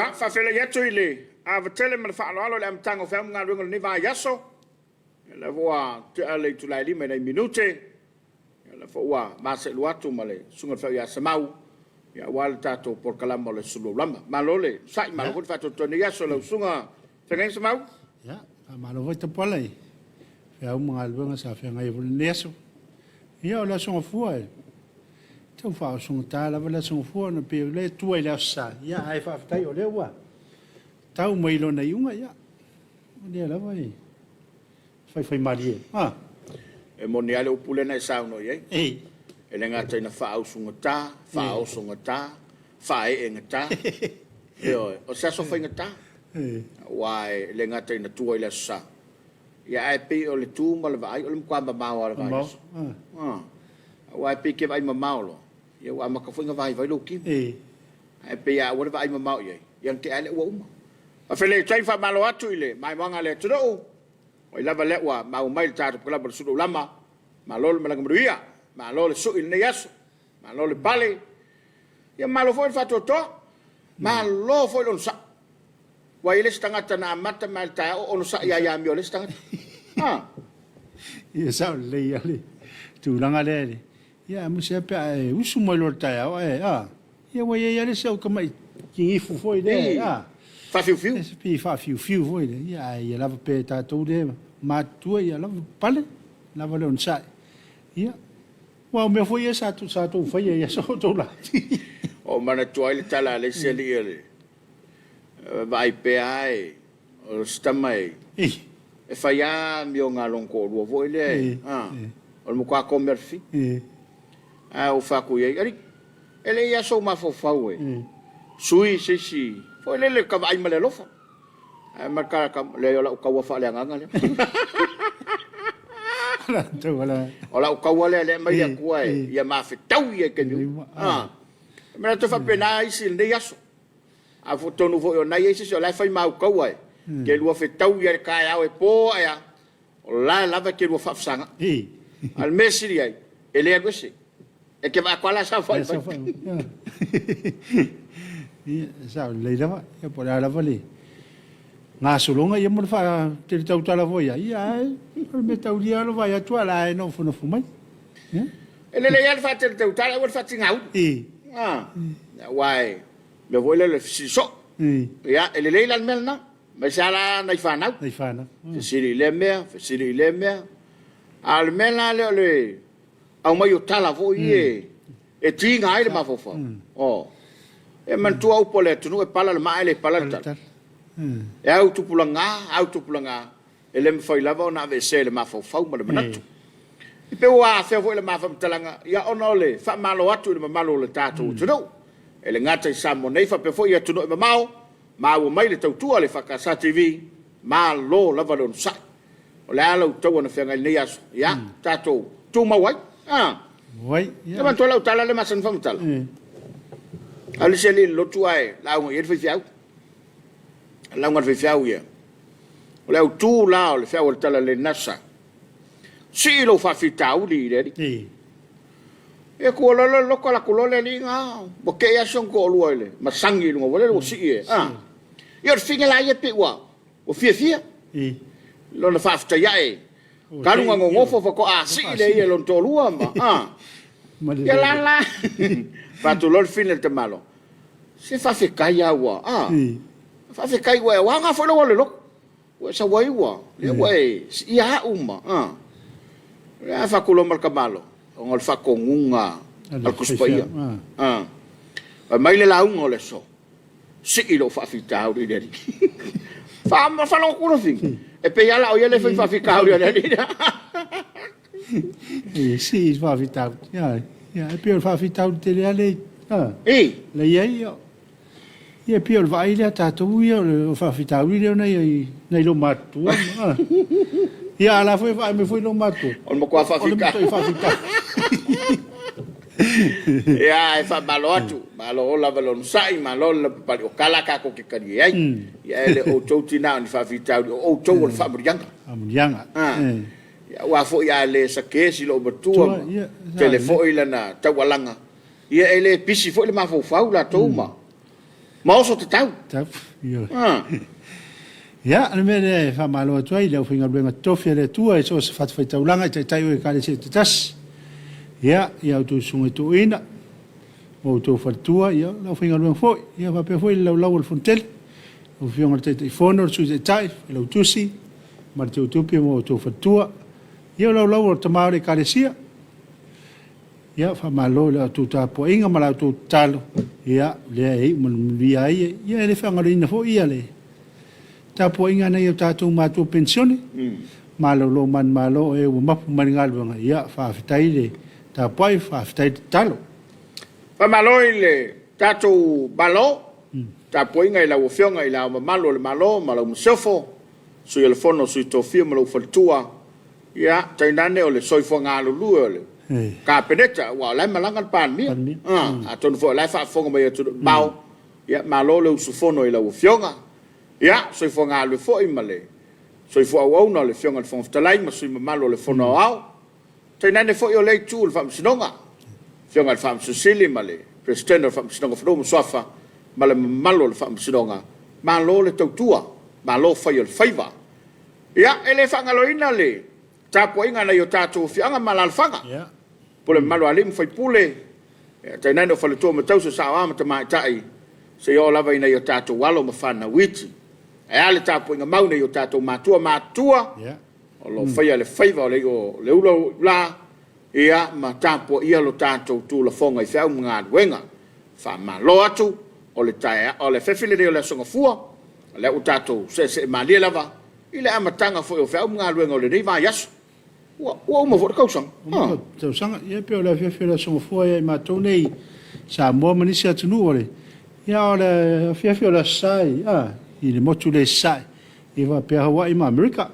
wa fa fele yetu ile a vatele me fa alo le amtango fa nga rungo ni va yaso le voa te ale tu lai lima nei minute le voa ma se luatu male sunga fa ya samau ya wal tato por kalamo le Suluaulama malole sai malo fa to ni yaso le sunga tengen samau ya malo voi te pole ya mga albenga sa fa ngai vol neso ya la sunga fuai tau fa sunga ta la la sunga fuai na pe le tu ile sa ya ai fa tai o le wa tau mai lo na yunga ya le la vai fai marie e moniale upule na sauno ye e le ngata ina fa au sunga ta fa au sunga ta fa e ngata yo o sa so fa ngata wai le ngata ina tu ile sa ya ai pe o le tu ma le vai o le kwa ba ma o le vai wai pe ke vai ma ma lo ya wa ma ka fu nga vai lo ki ai pe ya o le vai ma ma ye yang ke ale wo a fele trai fa malo atu ile mai manga le tu o lava le wa ma o mai tatu kala por Suluaulama ma lo me la ngruia ma lo le su il ne yaso ma lo le bale ya ma lo foi fatto to ma lo foi lo sa wa ile stangata na mata mal ta o no sa ya mi o le stangata ya sa le ya le tu langa le ya mo se pe usu mo lo ta ya ya wa ya le se o kuma ki fu foi de fa fiu pi fa fiu foi de ya lava pe ta to de ma tu ya lava pale lava le on sai ya wa me foi esa tu foi ya so to la o mana tu ile tala le se le vai pe ai o stamai e fa ya mi o ngalon ko lo voi le o mo kwa komerfi o fa ku ye ele ya so ma fo fa we sui si foi le ka vai ma le lofa ma ka le la ka wa fa le nganga le ola ka wa le mai ya ku ai ya ma fe tau ye ke ni me to fa pena isi le yaso a foto no vo na isi so la fa ma ka wa ke lu fe tau ye ka ya e po ya la va ke lu fa sanga al mesiri ai ele é você é que vai qual essa foi sa le dava e por ala vale nga sulunga ye mo fa te tau tala voia ia me tau dia lo vai atua la no fu mai ele le ia fa te tau tala o fa tinga wai me voile le si so ia ele le la melna me sala na ifana siri le me al melna le au mai o tala voie e tinga ai le mafofa e man tu au pole tu no e pala le mai le pala ta e au tu pulanga ele me foi lava na vese le mafo fau ma le manatu i pe wa fe foi le mafo talanga ya onole fa malo atu le malo le tatu tu no ele ngata sa mo nei fa pe foi ya tu no ma o mai le tau tu le fa ka sa tv ma lo lava lo sa o le alo tu ona fe ngai nei aso ya tatu tu ma wai wai ya man to la tala le masan fa mutala ali se li lo tu ai la ngo ye fiau la ngo fiau ye o le tu la o le fiau tala le nasa si lo fa fitau li le e ko lo ko la ko le li nga bo ke ya son ko lo le ma sangi lo vole lo si e yo finga la ye pe wa o fia lo na fa fta ya e ka ngo ngo fo ko a si le ye lo to lu ma ya la fa tu lo fin le te malo se fa fe kai wa fa fe kai wa nga fo lo lo wa sa wa le wa ya uma ya fa ko lo mal ka malo ngol fa ko ngunga al kuspaia mai le la un le so si lo fa fi ta uri deri fa ma fa lo ku lo fin e pe ya la o ya le fa fi ka uri deri si fa fi ta ya e pe fa fi ta te le ale le ia ia pio vai le tatu ia o fa fita uri le nei lo matu ia la foi me foi lo matu o mo kwa fa fita ia fa balotu malo la valon sai malo la pa o kala ka ko ke kari ai ia le o totina ni fa fita o to o fa brianga ia wa fo ia le sa ke si lo betua telefo ila na tawalanga ia ele pisi fo le ma fo fa la toma Mau so te tau. Tap. Yo. Ya. Ana me fa malo tuai le finga benga tofia le tua so se fat faita ulanga te tai o kale se te tas. Ya, ya tu sunga tu ina. O tu fatua ya, la finga benga foi, ya va pe foi la el fontel. O finga te fono su te tai, lo tusi. Mar te utupi mo tu fatua. Ya la te maore kale sia. Ya fa malo le tu Tapuaiga ma la tu talo. Ya, le ai mun via ai, ya le fanga ina foi ya le. Tapuaiga na yo tatu matu pensione. Malo lo man malo e o mapu maningal banga ya fa fitai le Tapuai fa fitai talo. Fa malo le tatu balo. Tapuaiga la o fionga la malo le malo msofo. Su el fono su to firma lo faltua. Ya tainane o le soifo ngalo lu le. Ka peneta wa la malangan pan mi. Aton fo la fa fonga me tu bau. Ya malo le su fono la o fionga. Ya, soifo ngalo fo imale. Soifo au no le fionga le fon talai ma sui malo le fono au. Tainane fo yo le tu le fam sinonga. Fionga le fam susili male. President le fam sinonga fo mo sofa. Male malo le fam sinonga. Malo le tautua. Malo fa yo le faiva. Ya, ele fanga lo ina le. Tapuaiga na yo tatu fianga malal fanga. Ya. Pole malo alim fai pule. Tainane fa le to ma tau sa wa ma ta tai. Se yo lava ina yo tatu walo ma fana witi. E ale Tapuaiga mauna yo tatou matua. Ya. O lo faia le faiva o le ulo la. Ia ma Tapuaiga lo tatou tu la fonga I fau mga duenga. Fa malo atu o le tae o le fefile de o le songa fua. Le u tatou se malia lava. Ile amatanga fo o fau mga duenga o le nei va yasu. Ua uma fo kausang. Tau sanga ia pe o le fefile songa fua ia ma tau nei Samoa manisi atunu ole. Ia o le fefile o le sai. I le motu le sai. I va pe Hawaii ma Amerika.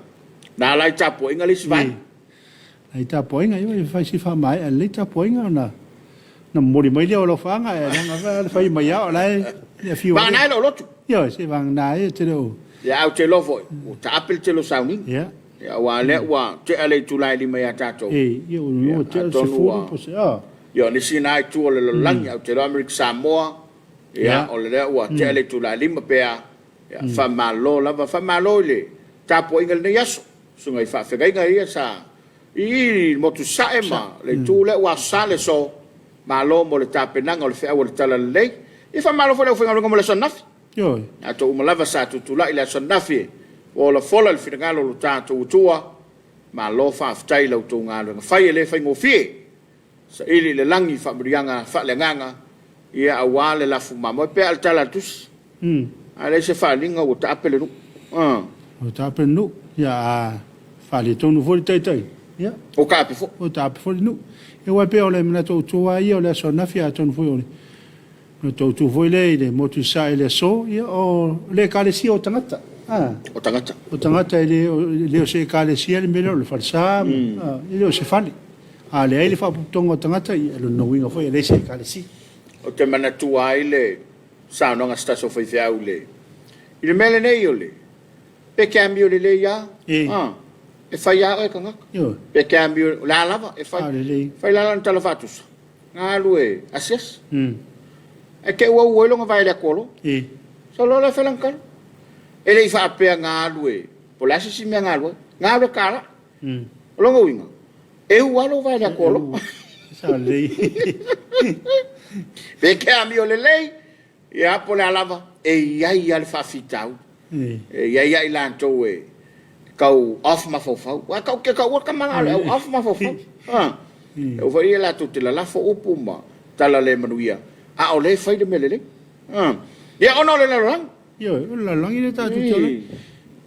Na lai Tapuaiga le sivai. Ai Tapuaiga i fai si fa mai le Tapuaiga na mori mai le o lo fanga e nga fai mai o lai le fiu. Va nai lo lotu. Yo se van nai te lo. Ya au te lovo. O ta apel te lo sauni. Ya. Ya wa le wa te ale tu lai li mai tatou. Yo no te se fu po se Yo ni sinai tu o le langi au te Missionary Samoa. Ya o le wa te ale tu lai li ma pea. Fa malo lava fa malo le Tapuaiga le yaso sunga I fa fegaiga ia sa I mo tu sae ma le tu le wa sale so malo mo le tapenanga o le fea o le tala le I fa malo fo le fenga mo le sonafi yo ato mo lava sa tu la ile sonafi o la fola le finanga lo tatu tua malo fa ftai lo tu ngalo fai le fai mo fie sa ili le langi fa brianga fa le nganga ia awale la fu mamo pe al tala tus Ale se falinga o tapele no. O tapele no. Ya fali tonu fo tai tai. Ya. O kapi fo. O tape fo no. E wa pe ole mena to tua ia ole so na fia tonu fo ole. No to tu fo le motu sa ele so ia o le kale si o tangata. O tangata. O tangata le o se kale si le melo le falsa. Le o se fali. Ale ele fa tongo tangata ia lo no winga fo ele se kale si. O te mana tua ile sa no nga staso foi fiau le. I le mele nei ole. Pe cambio le ya. E fai ya e kanga. Yo. Pe cambio la lava e fai. Fai la lan talafatus. Nga lue ases. E ke wa uelo nga vai le kolo. So lo le felankan. Ele I fa pe nga lue. Pola si me nga lue. Nga le kala. Lo nga winga. E ualo vai le kolo. Sa le. Pe cambio le lei. Ya po la lava e ia le fa fitau e ia lanto e kau off ma fofau wa kau ke kau ka manga off ma fofau o vai la tu te la fo upuma tala le manuia o le fai de melele ya ono le lang yo la lang ile ta tu tole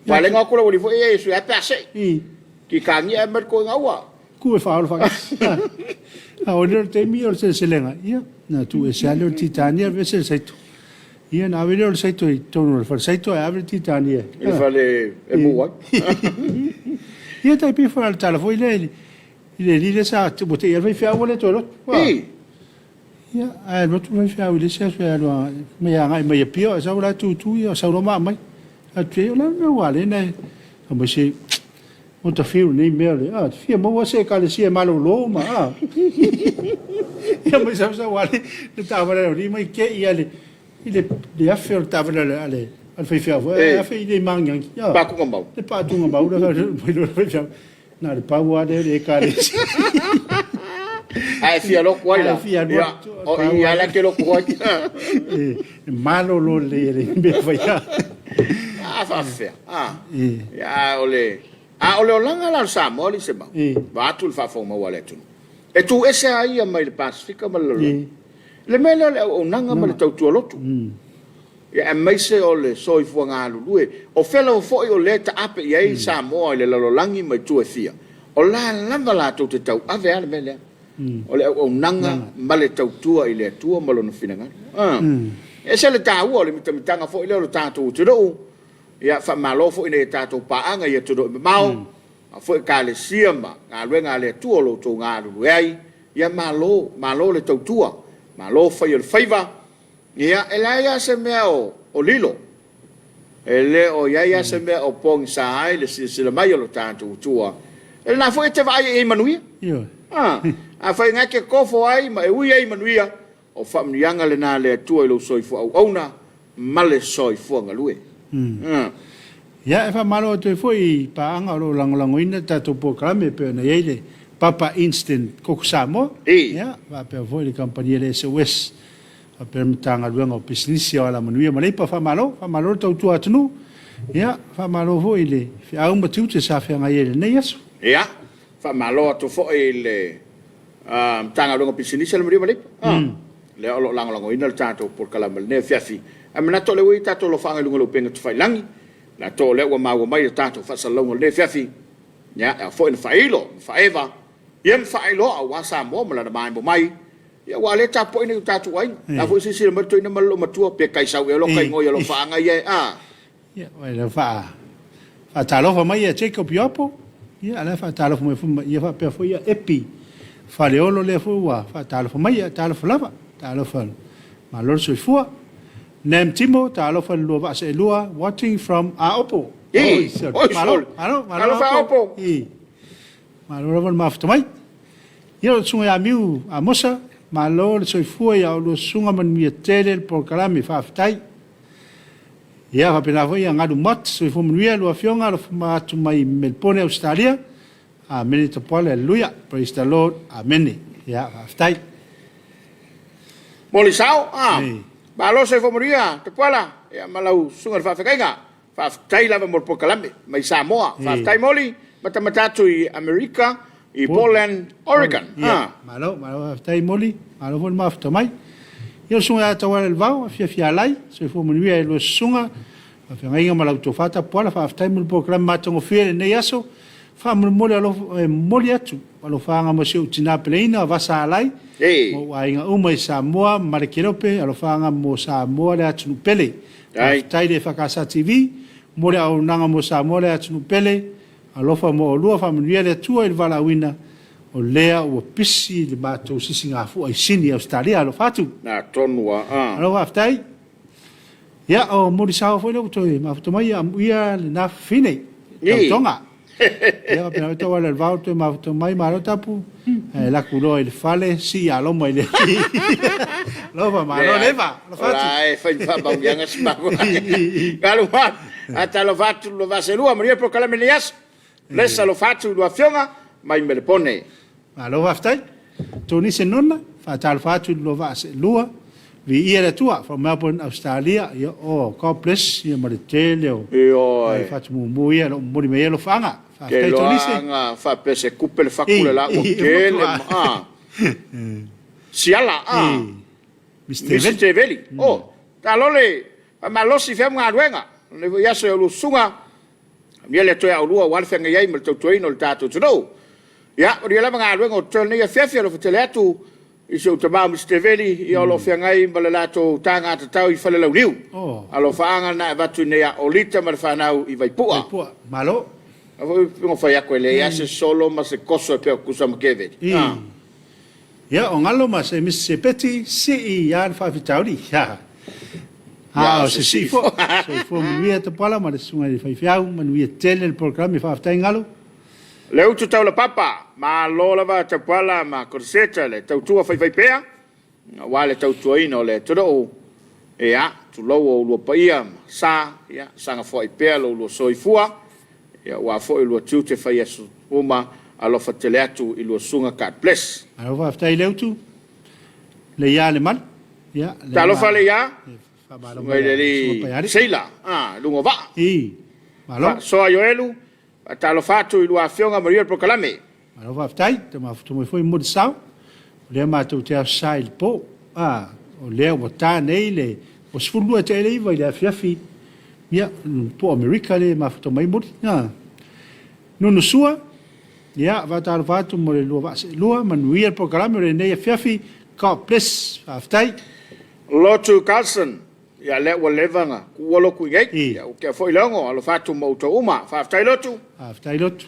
va le ngakula wo fo e su ya pase ki kangi e mer ko ngawa ku e fa fa o le te mi o se lenga ya na tu e sale titania vese sai tu Ia na vele o saito I tono fa saito e abre titania. Ele fale e mua. Ia tai pe fa al tala foi le sa te bote ia vai fa wole tolo. Ia a no tu vai fa wole se fa lo me ia ngai me pio sa wala tu ia sa ro ma mai. A te la no wale nei. Como se o ta fiu nei mele. Fia mo se ka le sia malo lo ma. Ia mo sa wale le ta wale ri mai ke ia le le afe o tavela ale al fai fia afe le mangang ya pa ku ngambau le pa tu ngambau da fai fia na le pa wa le kare ai fia lo kwai la ya o ia la ke lo kwai malo lo le me fai ya fa fia ya ole o langa la Samoa li se ba va tu fa fo ma wale tu e tu ese ai mai le Pasifika ma le mele le o nanga ma le tau tu lotu ya mai se o le soi fu nga lu o fela fo o le ta ape ye Samoa le lo langi mai tu e fia o la langa la tu te tau ave ale mele o le o nanga ma le tau tua i le tua ma lo no finanga e se le tau o le mitanga fo i le o tatu tu do ya fa malo fo ine tatu pa anga ye tu do mau fo ka le siama nga renga le tu o lo tu nga lu ai ya malo le tau tua malo fa yo faiva ya elaya se me o lilo ele o ya se me o pong sai le si le mai lo tatu tua ele na fo te vai e manuia a fa nga ke ko fo ai ma e ui ai manuia o fa mnianga le na le tu lo soi fo au ona male soi fo nga lu ya fa malo to foi pa anga lo langolango ina tato po krame pe na yele papa instant ko Samoa ya va pe foi le compagnie le SOS a permitanga luenga business ya la manuia ma le pa fa malo to tu atunu ya fa malo foi le fa un batu te sa fa nga yele ne yeso ya fa malo to foi le tanga luenga business la manuia le lo langolango ina tato por kalamal ne fiafi amana to le wi tato lo fa nga lo penga to fa langi la to le wa ma mai tato fa salongo le fiafi ya fo in failo faeva yem failo a wa Samoa ma la mai bo mai ya wa le tapo ni tato wai la fo si ma to ina malo matua pe kai sau lo kai ngo lo fa nga ye ya wa le fa talo fa mai che ko piopo ya la fa talo fa ya fa pe fo ya epi fa le olo le fo wa fa talo fa mai talo fa lava talo fa ma lo so fo nem timo talo fa lo va se lua watching from Aopo malo fa Aopo malo lo ma fa mai yo sunga ya miu a mosa malo so fo ya lo sunga man mi tele por kalami fa tai ya va pena foi ngadu mat so fo mi lo afionga lo ma tu mai Melbourne Australia a menito pole luia praise the Lord amen ya fa tai molisao Malo se fo moria te pala ya malau sunga fa fakainga fa tai lava mo pokalame mai Samoa fa tai moli mata tu i America i Portland Oregon malo fa tai moli malo fo ma fa mai yo sunga ta wala vau fia lai se fo moria lo sunga fa ngainga malau to fata pala fa tai mo pokalame matongo fie ne yaso fa mo moli atu alo fa nga mo se utina pleina va sa lai mo ainga uma i Samoa Marekerope alo fanga mo Samoa le atunu pele tai de fakasa TV mo le au nanga mo Samoa le atunu pele alo fa mo lua fa mnia le tua il valawina o lea o pisi le mato sisinga fu ai sini Australia alo fatu na tonua alo aftai ya o mo di sa fo le to ma to mai ia le na fine tonga ya pena to wala el vauto ma to mai malo tapu la culo el fale si a lo mai le lo va malo leva lo fatu fa ba yang asma kalau va ata lo fatu lo va selua maria por kala melias lesa lo fatu lo afionga mai me le pone malo va stai to ni se nonna fa tal fatu lo va selua vi era tua from Melbourne Australia yo God bless you ma le tele o fatu mu ia lo mo me lo fanga che lo anga fa pese coupe le facule la o che le si ala Mr. Veli talole ma lo si fem nga ruenga le ya se lo sunga mi le to ya lua wal fenga yai me to toino il tato no ya ri la nga ruenga o tone ya fefia lo fateletu i se utama Mr. Veli i lo fenga i balelato tanga tau i fale lo riu alo faanga na vatu ne ya olita ma fa nau i vai pua malo Avo fai a quelle ya se solo ma se coso pe kusa mkeve. Ya ongalo ma se Mr. Peti si ya fa vitauri ya. Se si fo mi te pala ma sunga di fai fiau ma mi tele il programma fa sta ingalo. Le utu tau la papa ma lola va te pala ma corsetta le tau tua fai pea. Wale tau tuino le todo Ia, tu lau o lua paia, sa, ia, sanga fo i pea lo lua soifua, ia, wa fo i lua tiu te whai asu uma, alofa te le atu i lua sunga God bless. Alofa aftai leu tu. Le ia le mal. Ia. Ta alofa le ia. Ngai le li seila. Lungo va. I. Malo. Soa yoelu. Ta alofa atu i lua afionga Maria Prokalame. Alofa aftai. Te mafutu mo foi mo de sau. Le matou te afsai le po. O le o ta nei le. O sfulu te le vai le Afiafi. Ia, po America le mafutu mai mo. Nunu sua. Ia, vatar vatu mo le lua vase lua, manuia Prokalame le nei Afiafi, God bless, aftai. Lotu Carlson, ia le wa levanga, kuolo ku ngai, ia o kia foi longo, alo fatu mo to uma, fa aftai lotu. Aftai lotu.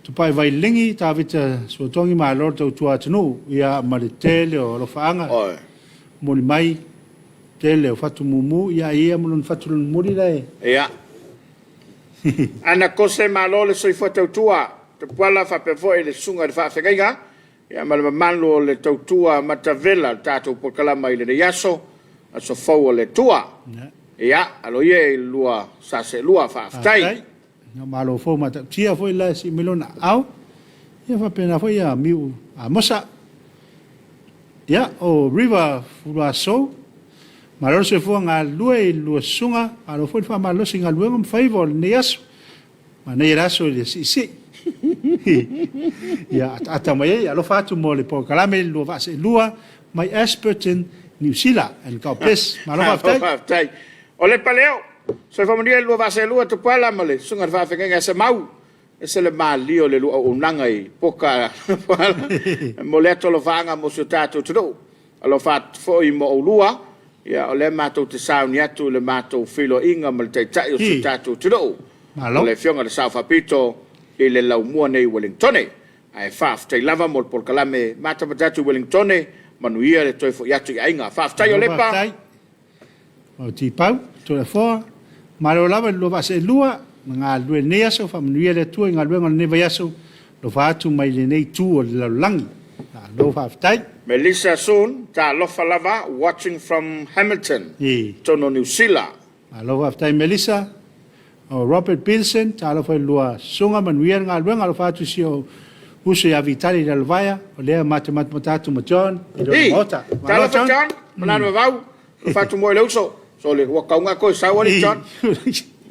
Tu pai vai lingi, ta vita suotongi ma lorto tu atunu, ia ma le tele o lo faanga. Oi. Mo li mai, tele o fatu mumu, ia mo non fatu lun muri lai. Ia. Ana kose ma lo le soifo tautua, te puala fa pe foi le sunga de fa fegaiga ya mal manlo le tautua matavela tato por kalama ile yaso aso fo le tua ya alo ye lua sa se lua fa tai no malo fo mata tia foi la si melona au ya fa pena foi ya miu a mosa ya o river fua so malo se fo nga lua sunga alo foi fa malo singa lua ngam favor ne yaso ma ne yaso le si ia atamai alo fatu mo le Prokalame lua vase lua mai Ashburton New Zealand and God bless malo aftai o le paleo so fa moni lua vase lua to pala male sunga fa fenga se mau ese le malio le lua unanga i poka mo le to lo vanga mo so tato tudo alo fat fo i mo lua ia o le mato te sauni atu le mato filo inga mo te tai o so tato tudo malo le fionga de South Apito e le lau mua nei Wellingtone. Ai whaaftai lava mo le Prokalame matapatatu Wellingtone, manuia le toi fo iatu i ainga. Whaaftai o lepa. Whaaftai. O ti pau, to le foa. Maro lava lo vase lua, ngā lue nei aso, whamanuia le tua, ngā lue ngā neva yaso, lo whaatu mai le nei tu o le laulangi. Lo whaaftai. Melissa Soon, ta lofa lava, watching from Hamilton, tono New Zealand. Lo whaaftai Melissa. O Robert Bilson, talo foi lua sunga manuia ngā luenga lo fatu si o uso ya vitali la lvaya, o lea matatu ma John, i lo mota. Talo fa John, manano vau, lo fatu mo le uso, so le ua kaunga koe sawa ni John.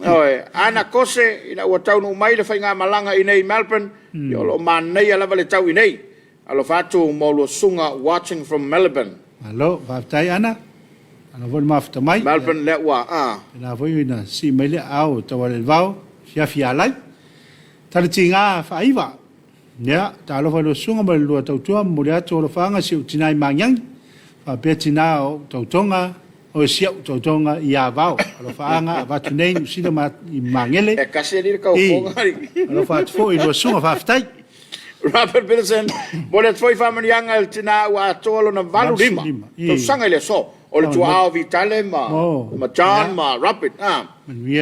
Oe, ana kose, ina ua tau no mai le fai ngā malanga i nei Melbourne, i o lo manei alava le tau i nei, alo fatu mo lua sunga watching from Melbourne. Alo, vaftai ana. Ana voi mafta mai. Melbourne le wa Na voi na si mai le au tawa le vau, Afiafi alai. Tala tinga faiva. Ya, talo fa lo sunga mo lo tautua mo le atu lo fanga si utinai mangyang. Fa betina o tautonga o si tautonga ia vau. Lo fanga va tu nei sila ma mangele. E kasi ni ka o ngari. Lo fa fo i lo sunga fa ftai. Robert Bilson, mo le foi fa manianga tina wa tolo na valu lima. To sanga le so. O le tua vitale ma John ma Rapid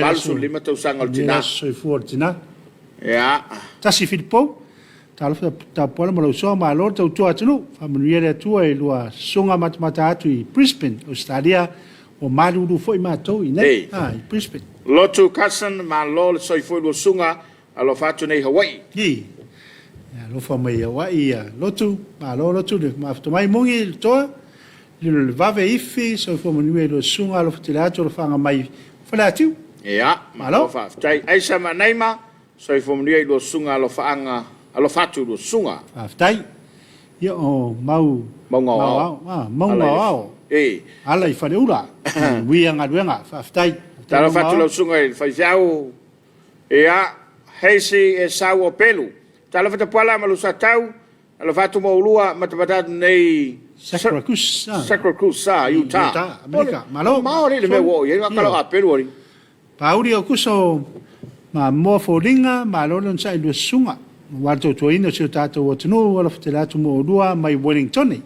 balsu lima tau sangal tina so for tina ya tasi Filippo talo ta pola mo so ma lo tau tua tunu fa manuia le tua e lua sunga matamata atu i Brisbane Australia o malulu foi ma to i nei i Brisbane lotu cousin ma lo so foi lo sunga alo fatu nei Hawaii ya lo fa mai Hawaii lotu ma lo lotu le ma mai mongi to le vave ifi so fo manuia lo sunga lo fatilato lo fanga mai falatu ya malo fa tai aisa manaima so fo manuia lo sunga lo fanga alo fatu lo sunga aftai ya o mau ala i fale ula wi anga duenga aftai talo fatu lo sunga fa jau ya heisi e sao pelu talo fatu pala malu satau alo fatu mo ulua matapatatu nei Sacrocruz, Utah. Amerika. Malo. Maori le me wo, ye ngakalo a Peru ori. Pauri o kuso ma mo folinga ma lo lon sai lu sunga. Wato to ina se tato o tunu wala ftelatu mo dua mai Wellington.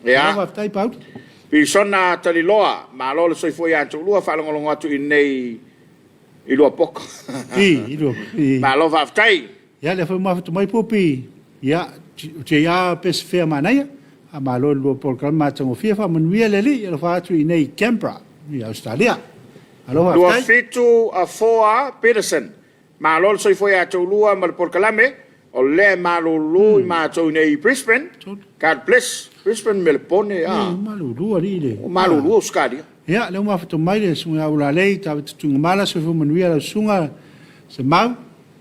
Ya. Wa tai pau. Pi sona taliloa ma lo le soi foi atu lua fa longo atu i nei i lo pok. I lo. Ma lo va tai. Ya le foi ma mai popi. Ya ya pes fe manaya. Amalo lo Prokalame tango fia fa manuia le li lo fatu i nei Canberra i Australia. Aloha Lua aftai. fitu a foa Peterson. Ma lol soi foi a lua mal por kalame. O le malulu ma to nei Brisbane. God bless Brisbane Melbourne Malulu ali le. Malulu skadi. Ya, le uma fatu mai le sunga ula lei ta tunga mala so fu manuia la sunga se mau.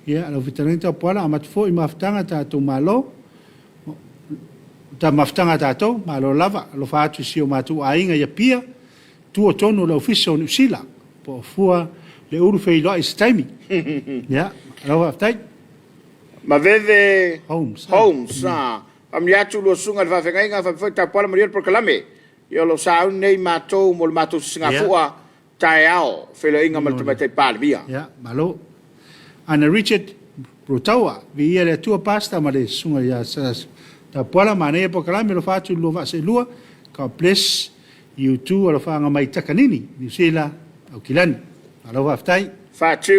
Ya, lo vitanita pola amat fo i maftanga ta to malo. Ta maftanga ta to malo lava lo fatu si o matu ainga ya pia. Tu o tono lo fiso ni sila. Po fua le uru fei lo is taimi. Ya, aloha aftai. Ma veve Homes. Am yatu lo sunga va venga fa foi ta pola marier por kalame. Yo lo sa nei mato mo mato Singapore taiao felo inga mal te palvia. Ya, malo. Ana Richard Protaua, vi ia le tua pasta ma le sunga ya sas. Ta pola mane por kalame lo fatu lo va se lua. Ka bless you too lo fa nga mai takanini. Ni sila au kilani. Aloha aftai. Fatu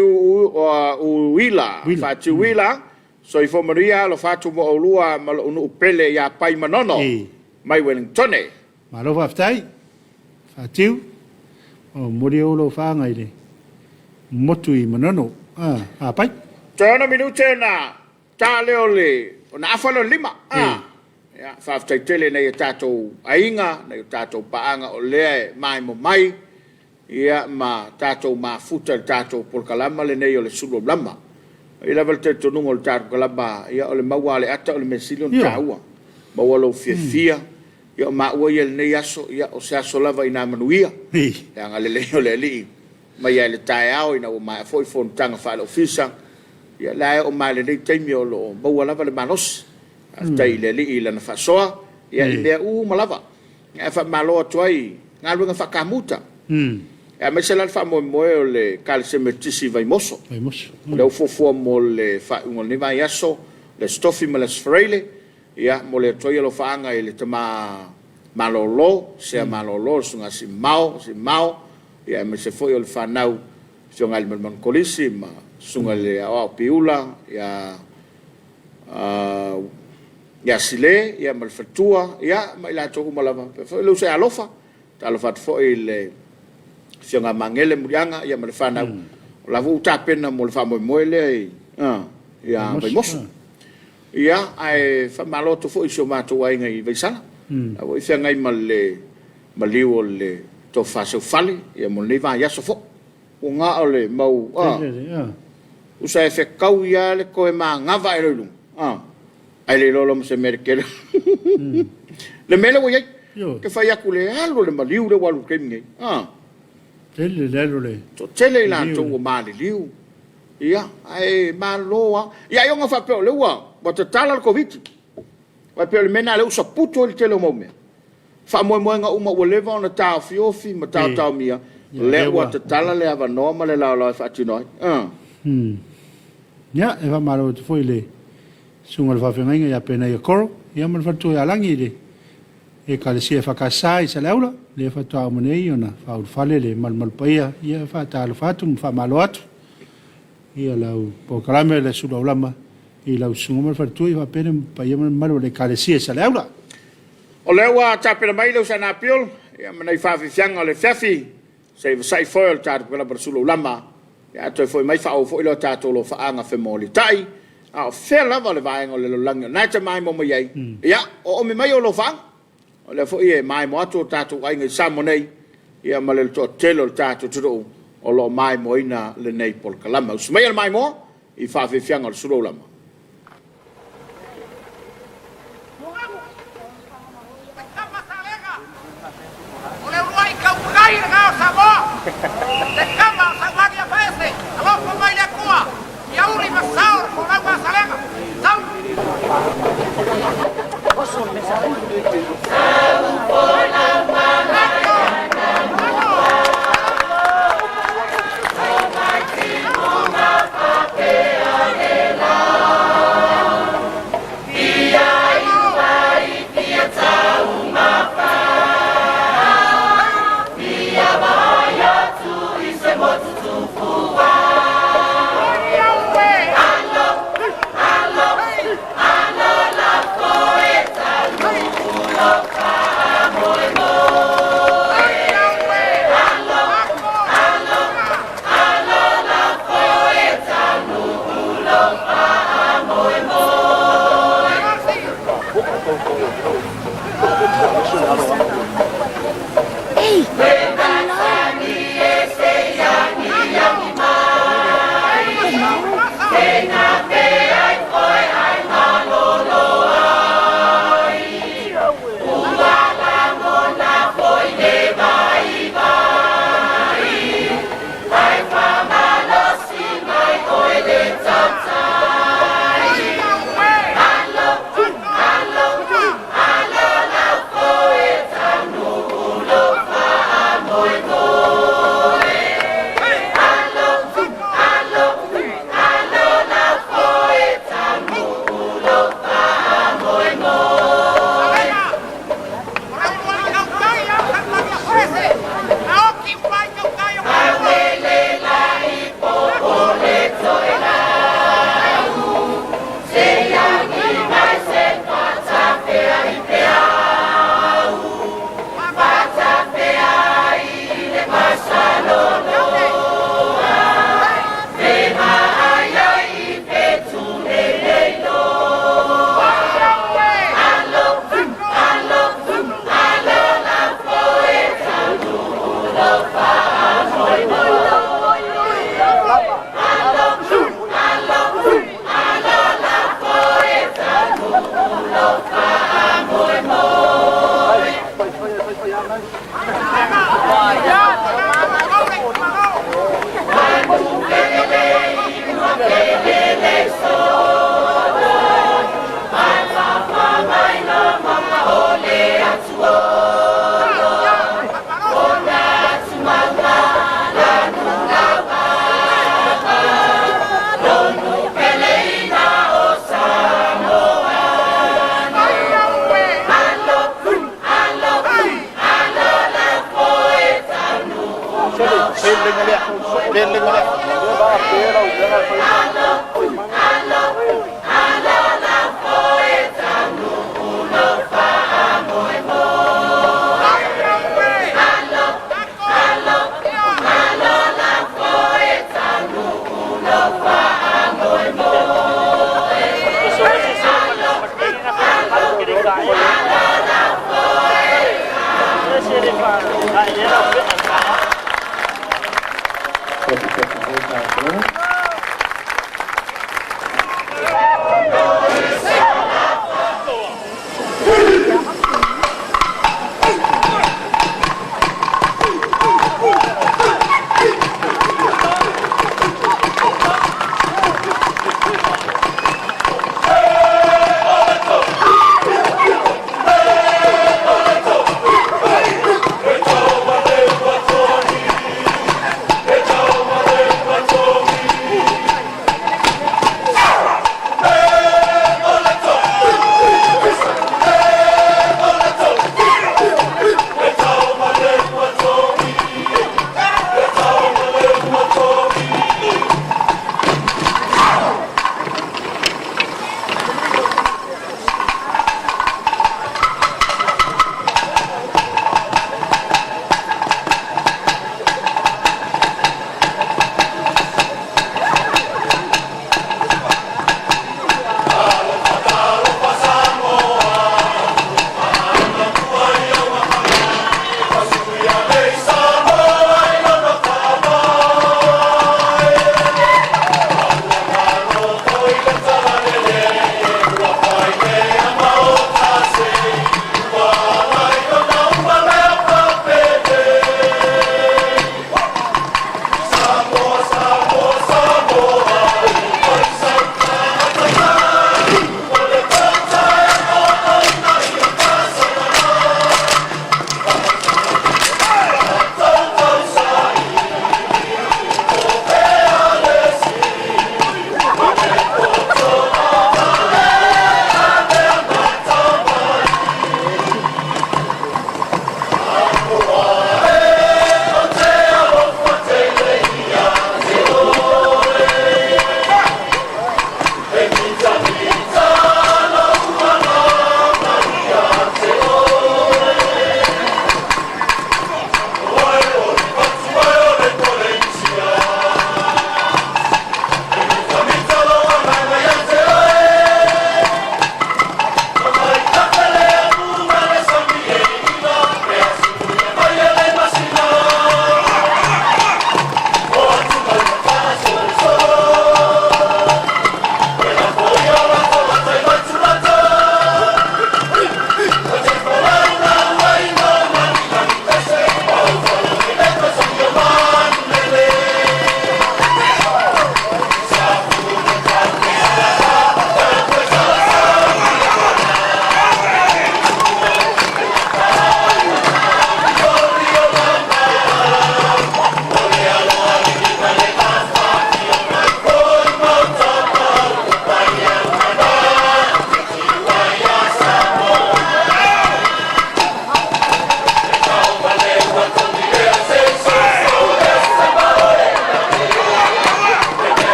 wila. Fatu wila. So i Maria lo fatu mo olua mal unu pele ya pai manono. Mai Wellington. Malo aftai. Fatiu. O muri o lo fa ngai le. Motu i manono. Pai. Tana minute na ta leole. Ona afalo lima. Ya fa aftai tele na tato ainga, na tato paanga o le mai mo mai. Ia ma tato ma futa tato por kalama le nei o le Suluaulama. I level te tonungo le tato kalama ia o le maua le ata o le mesilo taua. Maua lo fia. Ia ma ua ia le nei aso ia o se aso lava ina manuia. Ia nga le leo le li. Ma ia le tae au ina o ma foi tanga fa le ofisa. Ia lae o ma le nei teimi o lo maua lava le manos. Tai le li ila na fasoa. Ia i mea malava. Ia fa maloa tuai. Ngā luenga fa kamuta. E me se la fa mo o le kalsemetisi vai moso. Vai moso. Le ofofo mo le fa un le vai aso, le stofi me le sfreile, ia mo le toia lo faanga e le tama malolo, se malolo sunga si mau, ia me se foi o le fanau sunga le man kolisi ma sunga le o piula, ia sile, ia mal fatua, ia mai la to malava. Foi lo se alofa, ta fat foi le sianga mangele murianga ia malefana la vuta pena mo le fa mo le ia vai moso ia ai fa maloto fo iso mato ai ngai vai sala a voi fianga i maliu le to fa so fali ia mo le va ia so fo o nga ole mau o sa fe kau ia le ko ma ngava e lu ai le lolo mo se merkele le mele wo ia ke fa ia kule alo le maliu le walu ke ngai Tele le. To tele la to o mali liu. Ia, ai maloa. Ia yo nga fa pe le wa, ba te tala COVID. Wa pe le mena le usa puto le tele mo me. Fa mo nga uma o leva ona ta Afiafi ma ta mia. Le wa te tala le ava no ma le la fa tinoi. Ya, e va malo te foi le. Sunga le fa fenga ia pena ia koro. Ia ma fa tu ia langi le. E ka le sia fakasai sa laula le fa to amonei ona fa ul fale le mal paia ia fa ta lo fatum fa malo atu ia lau po kalame le Suluaulama i lau sunga fa tu ia pena paia mal le ka le sia sa laula o le wa ta pena mai lo sa na piol ia mana fa fianga le Afiafi sai foi ta pela per Suluaulama ia to foi mai fa o foi lo ta to lo fa anga fe moli tai a fe lava le vai ngol le lang na ta mai mo mai ia o me mai o lo fa o le fo ie mai mo atu tatu ai ngai samo nei ia male to telo tatu tudo o lo mai mo ina le nei pol kalama us mai mai mo I fa fe fianga le Suluaulama o le ruai kau kai ga Samoa te kama sa magia pese alo ko mai le kua ia uri masao ko la masalega tau La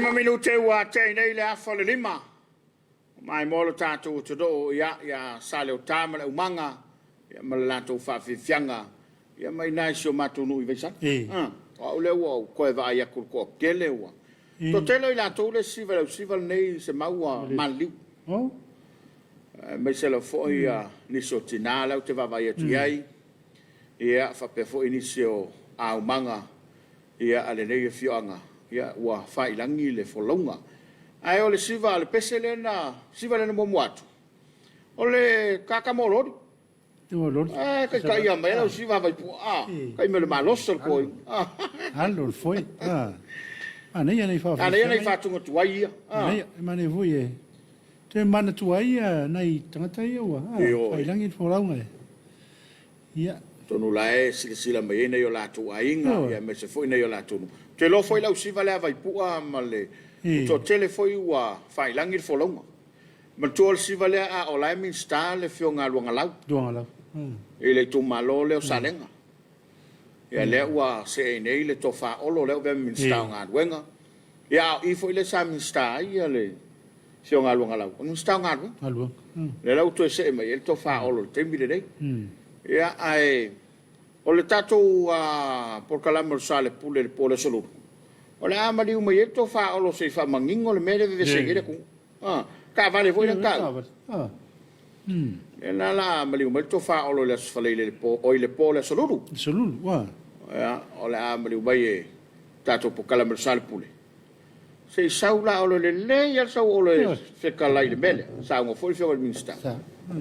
lima minute ua te nei le afa le lima. Mai molo tātou te do ia sale o tāma le umanga, ia malalatou whawhiwhianga, ia mai nai sio mātou nui veisan. O le ua koe wa ia kurko kele ua. To telo i lātou le sival nei se maua maliu. Mai se la foi niso tina lau te wawai atu iai, ia whape foi nisio a umanga, ia ale nei e fioanga, ia ua whailangi le folonga. Ai o le siva le pese le na siva le mo muatu. O le kakamorori. Morori. Kai ia mai o siva vai pu kai me le maloso ko. Allo foi. Nei nei fa. Nei nei fa tunga tuai. Nei mane vui. Te mana tuai nei tangata ia wa. Ai langi foraunga. Ia. Tonu lae sila mai nei o la tuainga, ia me se foi nei o la tunu. Te lo foi la siva le vai pu ma le to tele foi ua fai langi folonga. Ma tol siva le a o lai min sta le fionga luanga lau. Luanga lau. Ele tu malo le o salenga. Ia le ua se nei le to fa olo le o ve min sta nga duenga. Ia i foi le sa min sta ia le fionga luanga lau. Min sta nga du. Alua. Le lau to se mai el to fa olo te mi dei. Ia ai o le tatou por kalama sale pule le pole solo. Ola amali uma yeto fa olo se fa mangingo le mere ve segere ku. Ka vale foi ka. Ela la amali uma to fa olo le sfale le po o le pole solo. Solo, wa. Ya, ola amali uma ye tato po kala sal pule. Se saula olo le ya sa olo fe kala le bele. Sa ngo foi fe minsta.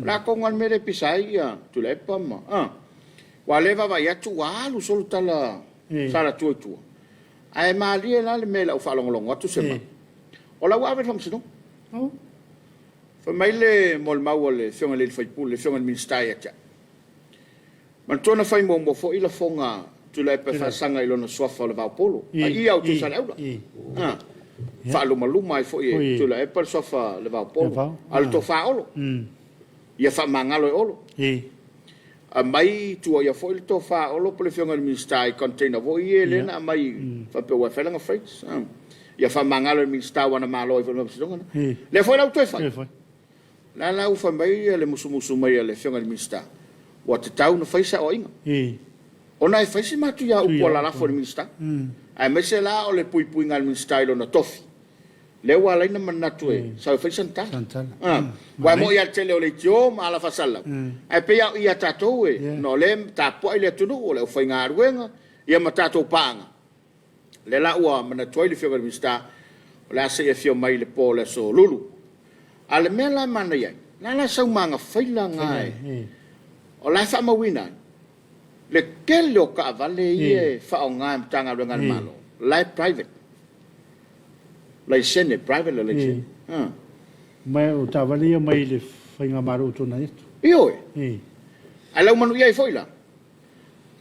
La con al mere pisai ya tu le pama. Wa leva va ya tu alu solo tala sala tu. Ai malia la le mela o falongolongo atu sema. O la wa fam sino. Fa mai le mol mau le fionga le fai pule fionga ministai acha. Man tona fai mo fo ila fonga tu le pe fa sanga ilo no sofa le va polo. Ai au tu sala ula. Fa lo maluma ai fo tu le pe sofa le va polo. Al to fa olo. Ia fa mangalo olo. A mai tu ia foi to fa o lo pole fionga ministai container vo ile na mai fa pe wa felanga freights ia fa mangalo ministai wana malo i no psidonga le foi la to fa la u fa mai le musu mai le fionga ministai wa te tau no fa sa o inga ona fa si matu ya u pola la for ministai ai me se la o le pui ngal ministai lo na tofi le wa la ina manatu sa fa santana wa mo ia tele o le tio ma la fasala ai pe ia tatou no le Tapuaiga le tunu o le foi nga ruenga ia ma tatou panga le la ua mana toile fio ga mista la se fio mai le pole so lulu ale mela mana ia la sa manga faila ngai o la fa mawina le kelo ka vale ie fa o nga tanga ruenga malo la private la sene private la le mai o tavalia mai le fainga maru tona itu. Io ala manu ia foi la.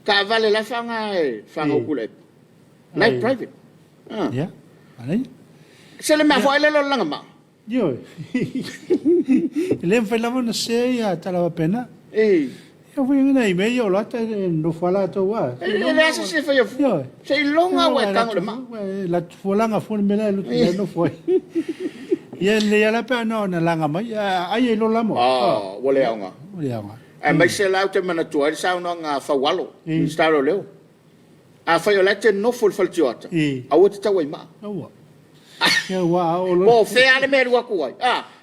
Ka vale la fanga o kule. Like private. Ya. Alai. Se le ma foi le lo langa ma. Io. Le fai la mona se ya tala pena. Eu fui ngai me yo la ta no fala to wa. Le asa se foi fu. Se longa wa tango le ma. La folanga fo me la no foi. Ia le ala pe no na langa mai ai lo lamo. Wole anga. E mai se la te mana tua sa no nga fa walo. Instalo leo. A fa yo la te no fol fal tiota. A o te tawai ma. Ya wa o lo. Po fe ale me ru ku ai.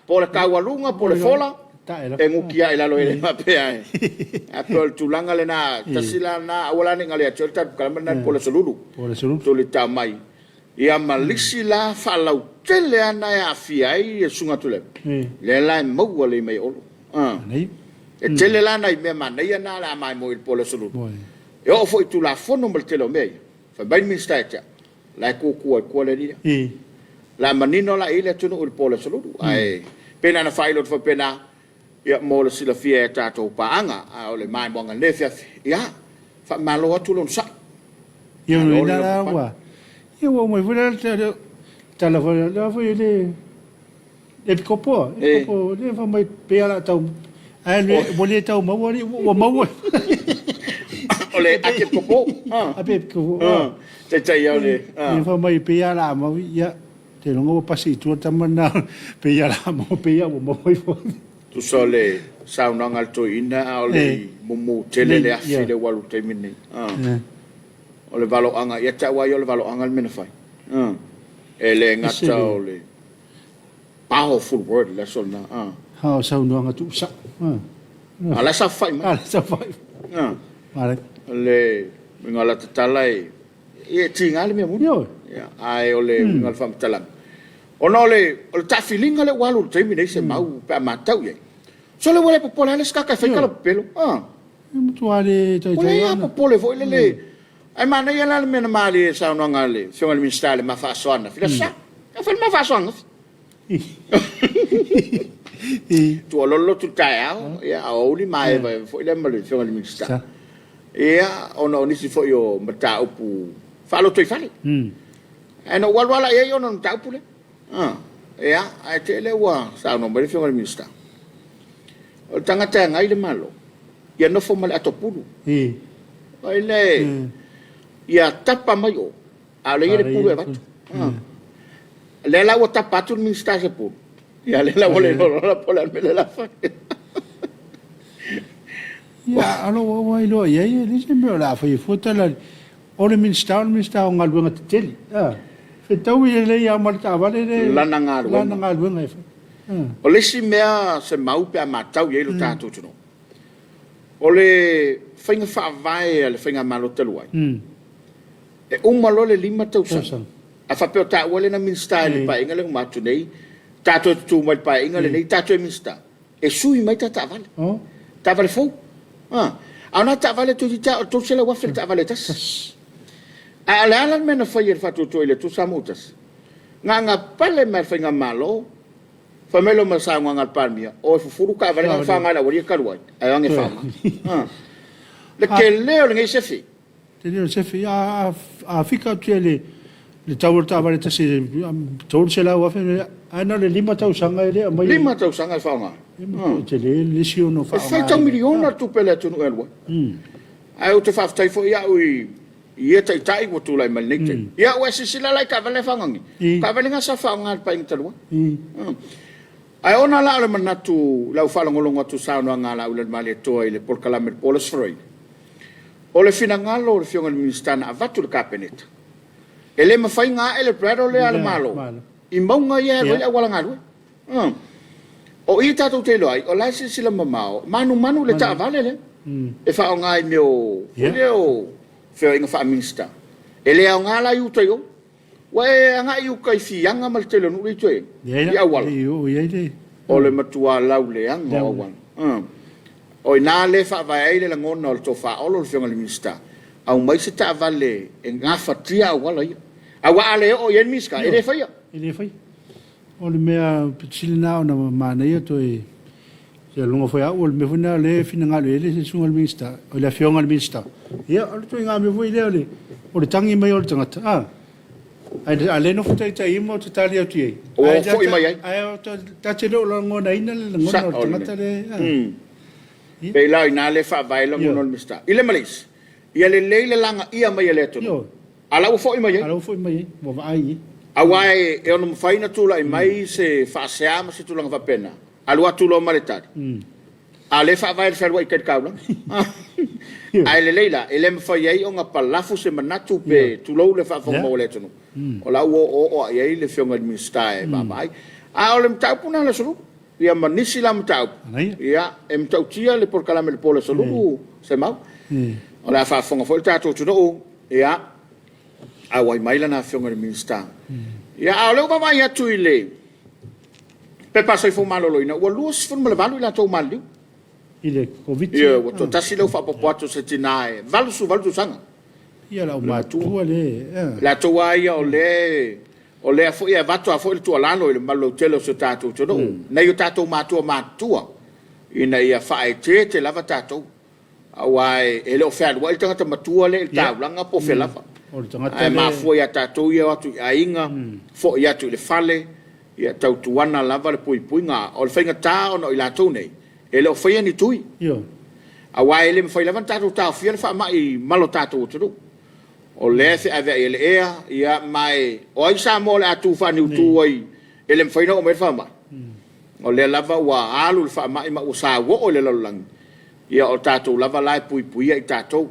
Po le ka walunga po le fola. E ngukia ila lo ele ma pe ai. A po tu langa le na tasila na wala ni ngale a chota kalama po le solulu. Po le solulu. To le tamai. Ia malisi la falau tele ana e Afiai e sunga tule. Le la mau le mai olo. E tele la na i me mana ia na la mai mo il pole sulu. E o foi tu la fono mal tele me. Fa bai min staita. La ku le dia. La manino la ile tu no il pole sulu. Ai pena na failo fo pena ia mo le sila fie tato paanga o le mai mo ngale fia. Ia fa malo tu lon sa. Ia no ina wa. Eu vou me ver telefone lá foi ele copo le foi mais pela tão aí boleh tau mau oleh akip kopo apip ko cai ya le foi mai pela mau ya te longa pasi tu tamana pe ya la mo pe ya mo foi fo tu sole sauna ngal to ina ole mumu tele le afi le walu te mini ole valo anga ya ta wa yo le valo anga mena fai ele ngata ole powerful word la sona ha sauna nga tu sa ala sa fai ala sa fai mare le ngala talai e tinga le me mu ya ai ole ngal fam talang ona ole ta feeling le walu te mini se mau pa matau ye so le wale popola le skaka fai kala pelo tu ale to ya popole vo le ai mana ya la me na mali sa no ngale so ngal mi stale ma fa soana fila sa fa ma fa soana tu lo tu ta ya oli mai va fo le mali so ngal mi sta ya ono ni si fo yo mata upu fa lo toi fale no wala ya yo no ta upu le ya ai te le wa sa no mali so ngal mi sta o tangata ngai le malo ia no fo mali atopulu ai le ia tapa mai o ale ile pulu e batu le la o tapa tu mi sta se pulu ia le la vole no la pola me la fa ya alo wa ilo ia le se me la fa fo tala o le mi sta ngal wenga teli fe tau ia le ia mal ta vale le la ngal wenga o le si mea se mau pe a matau ye lo tātou tuno. O le whainga whaavai le whainga malo telu ai. E umalo le 5 tausanga. A whapeo tā wale na minsta le pa inga le umatu nei. Tātou tu mai pa inga le nei tātou e minsta. E sui mai tā vale. Tā vale fau. Ana tā vale tu tu se la wafel tā vale tas. A le alan mena whai e whatu tu ile tu samutas. Nga pale mai whainga malo. Famelo masanga ngal palmia o fufuru ka vale ngal fanga la wori karuai ai ange fama le ke leo ngai sefi te leo sefi a fika tu le tawur ta vale tasi tawur sela wa fe ana le 5 tausanga ile mai 5 tausanga fanga te le sio no fa fa ta miliona tu pele tu no elwa ai o te fa tai fo ya ui ia tai wo tu lai mal nekte ya wa sila lai ka vale fanga ngi ka vale nga sa fanga pa ing talwa ai ona la le manatu lau fala ngolonga tu sa no ngala ulan mali to ile por kala mer polos froi o le fina ngalo le fionga ministana avatu le kapeneta ele ma fai nga ele prado le al malo I maunga ia ko wala ngaru o I tatu te loai o la sila mamao manu le ta vale le e fa o ngai meu leo fe inga fa minsta ele o ngala yu to yo wa nga yu kai fianga mal tele no ri toe ia wala o le matua lau le anga o wan o ina le fa vai le ngona o to fa o lo fe ngal minsta au mai se ta vale e nga fatia wala ia awa ale o yen miska ele fa ia ele fai o le mea pitilina na mana ia to e se longa foi o me funa le fina ngalo ele se sungal minsta o le fionga minsta ia o to nga me foi le o le tangi mai o le tangata ai ale no futai tai mo to tali o tie o foi mai ai o ta te lo ngona ina le ngona o tangata le pe la ina le fa vai lo ngona minsta ile malis ia le leile langa ia mai le to ala o foi mai mo vai awai e ono faina tula I mai se fa seama se tula va pena alua tulo maletari ale fa vai fer wai ket kaula ai le leila ele me fa yai onga palafu se manatu pe tulo le fa fo mo le tunu o la o ai le fionga mi stai ba bai a ole mtau puna le sulu ia manisi la mtau ia em tau tia le por kala me le pole sulu se mau o la fa fonga fo tato tuno ia awai mai lana fionga mi stai ia a leu vai atu ile pe pasai fo malo ina o lus fo mala valu ila to mali ile covid ia o to tasi leu fa popoto se tinae valu su sanga ia la ma tu le la to ai o le fo ia vato a fo il tuo lano il malo telo so tato no na io tato matua ina ia fa e te lava tato awai ele o fa wa il tanga matua le taulanga po fe lava ai ma foi a tatou ia atu ainga fo ia tu le fale ia tau tuana lava le pui nga o le fainga ta ono I latou nei ele o faia ni tui io a wai le foi lava tatou ta fia fa mai malo tatou tu o le se ave ele ia mai o ai sa mo le atu fa ni tu ai ele mfaina o me fa ma o le lava wa alu fa mai ma usa wo o le lang ia o tatou lava lai pui ai tatou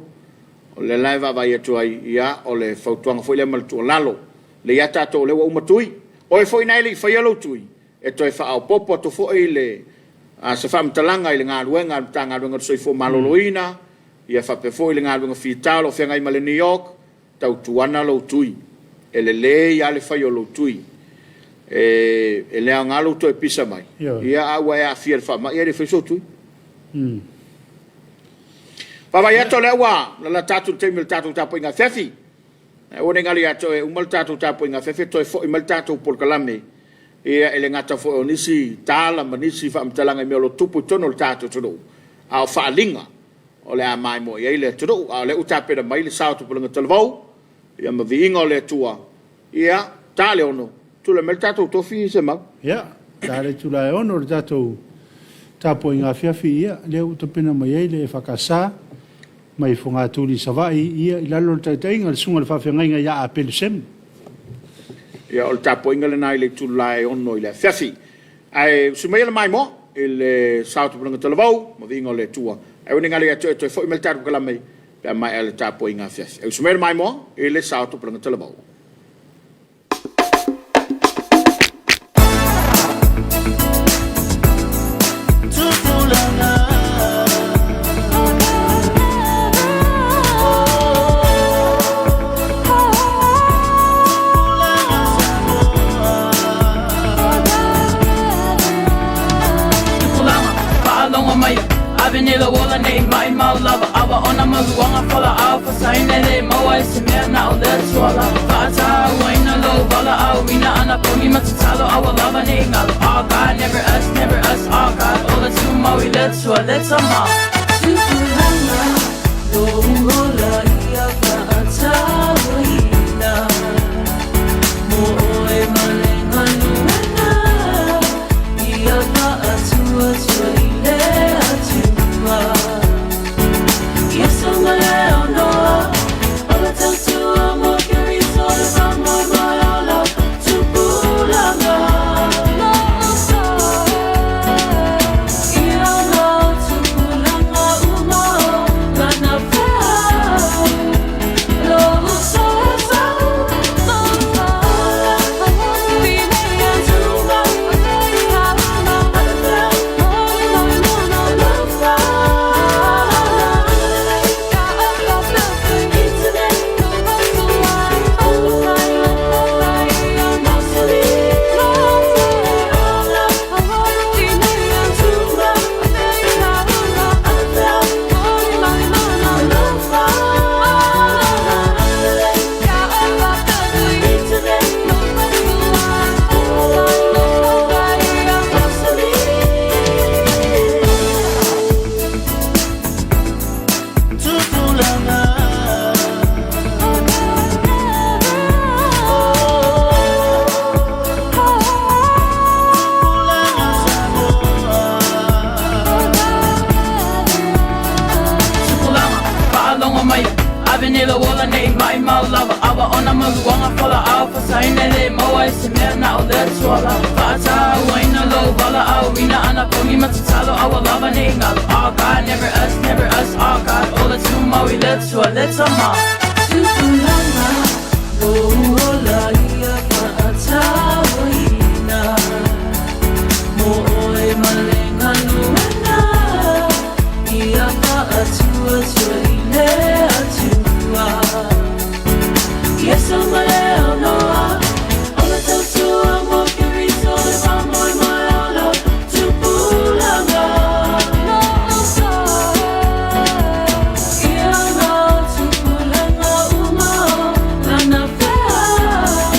o le lai va vai atu ai ia o le fautuanga foi le mal tu lalo le ia tatou le wa matui o e foi nai le fa yelo tui e toi fa au popo to foi le a se fa mtalanga ile nga luenga tanga luenga so fo maloloina ia fa pe foi le nga luenga fitalo fe ngai male New York tau tuana lo tui ele le ia le fa yelo tui ele nga lo to pisa mai ia awa ia fier fa ma ia le fa so tui pa vai ato le wa la tatu te mil tatu Tapuaiga fefi o ne ngali ato e umal tatu Tapuaiga fefi to fo mal tatu por kalame ia ele ngata fo nisi tala manisi fa mtalanga me lo tupu tono tatu todo a fa linga o le mai mo ia ile todo a le utape da mai le sa tu pulanga telvau ia ma vinga o le tua ia tale ono tu le mel tatu to fi se ma ia tale tu la ono le tatu Tapuaiga Afiafi ia le utapena mai ile EFKS mai fonga tuli savai ia ilalo taitainga le sunga le fafengainga ia a pelsem ia o Tapuaiga le nai le tulai ono ile Afiafi ai sumai le mai mo il sautu pulanga telvau ma vinga le tua ai uninga le to to foi meltar kala mai pe mai le Tapuaiga Afiafi ai sumai le mai mo il sautu pulanga telvau Nila wala nei mai mau lava awa ona maluanga fala alfa saine le moa se mea na o le tuala fata waina lo wala awina ana pongi matatalo awa lava nei ngalo all God never us all God ola tumo I let's sama Suluaulama lo mola ia fata waina mo e malenga lumena ia fa atua tuile yes, I'm a no. All I tell you, I'm walking with all the time, my love to Bulanga. No, you know to Bulanga, Lana Fell. No, so. Nila wala nei mai mau lava awa ona maluanga fala alfa saine le moa se mea na o le tuala fata waina lo wala awina ana pongi matatalo awa lava nei ngalo all God never us all God ola tumo I let's sama Suluaulama lo ola ia fata waina mo e malenga lumena ia fa atua tuile yes, I'm a no. All I tell you, I'm walking with all the time, my love to Bulanga. No, you know to Bulanga, Lana Fell.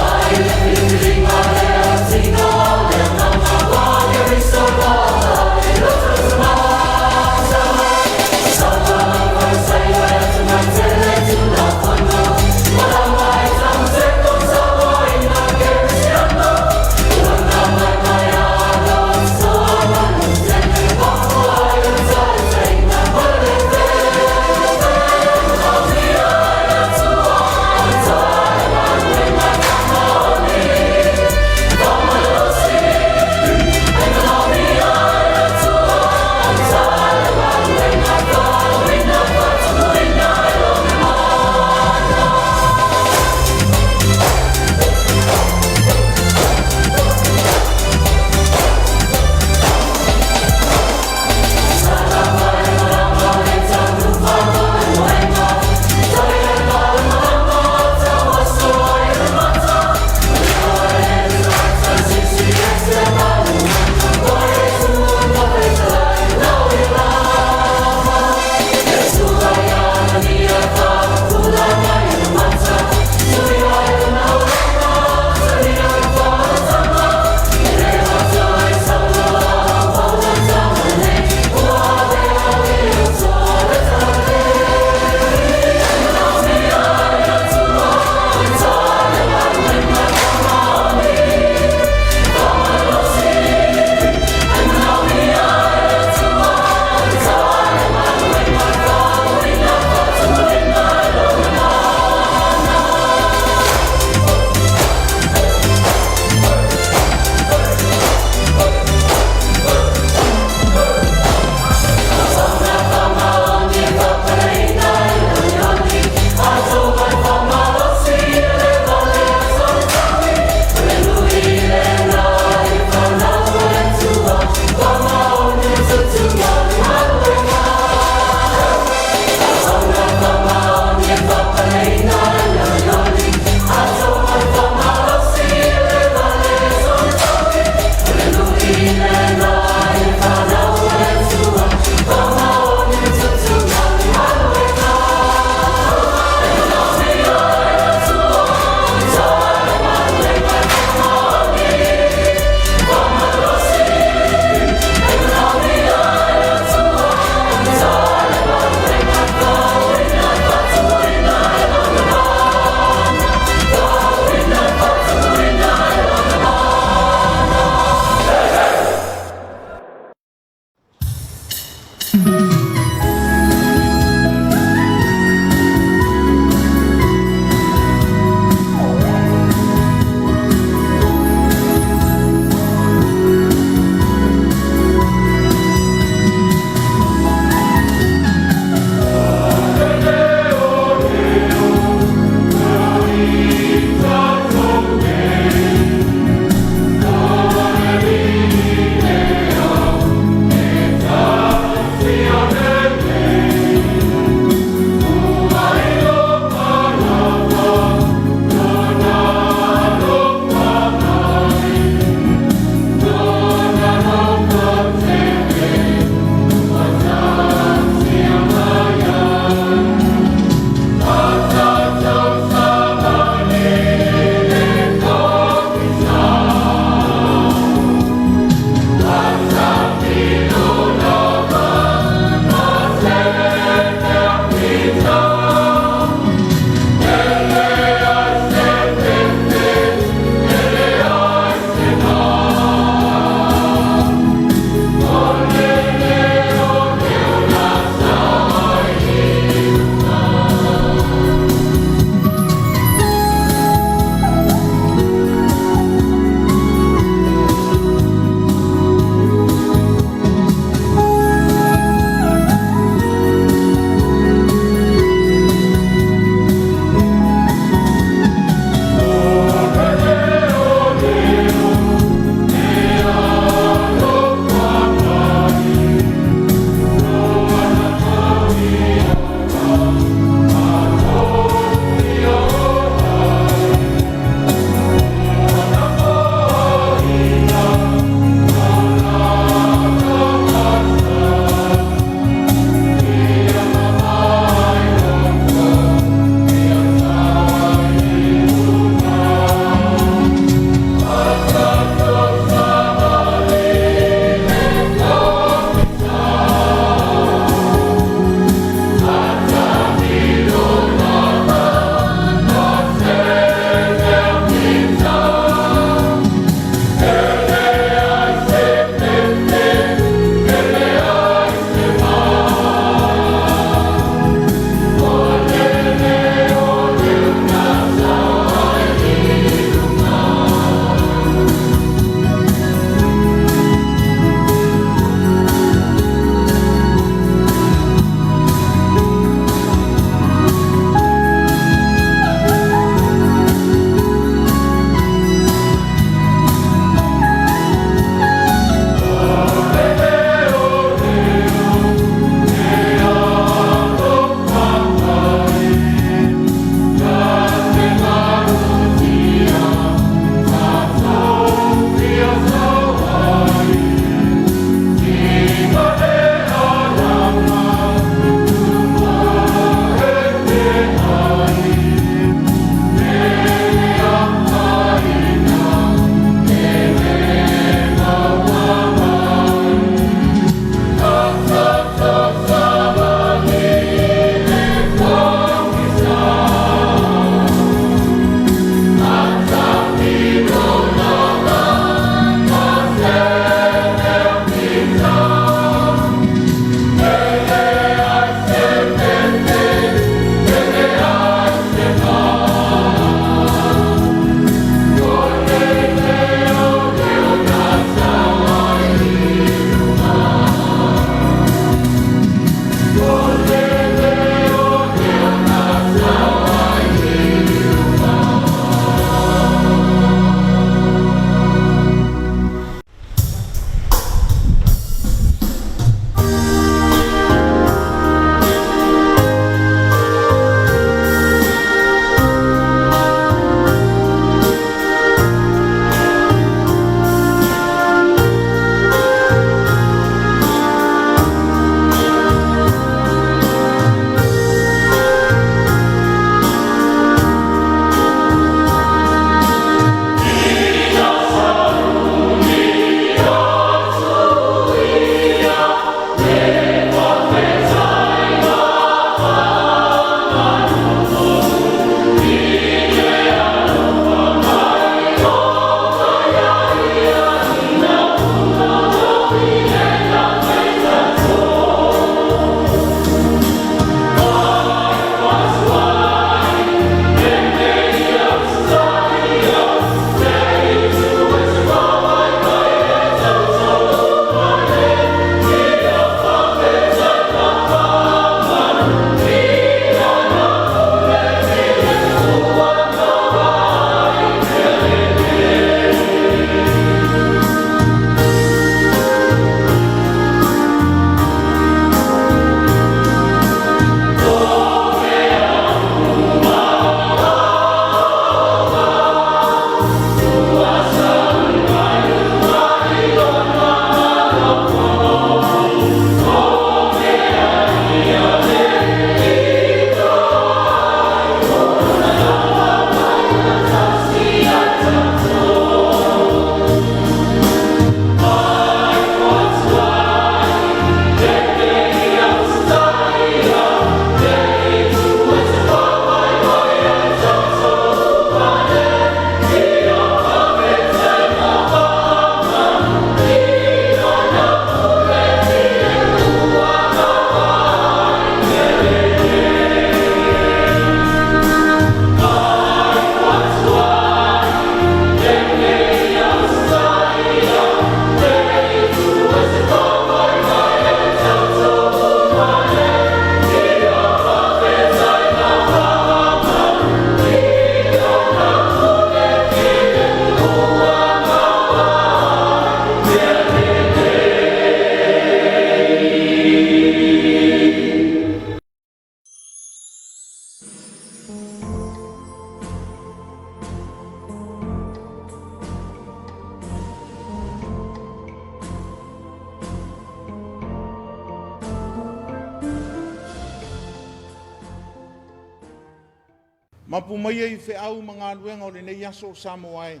Mapu mai e wheau mga luenga o le nei aso Samoa e.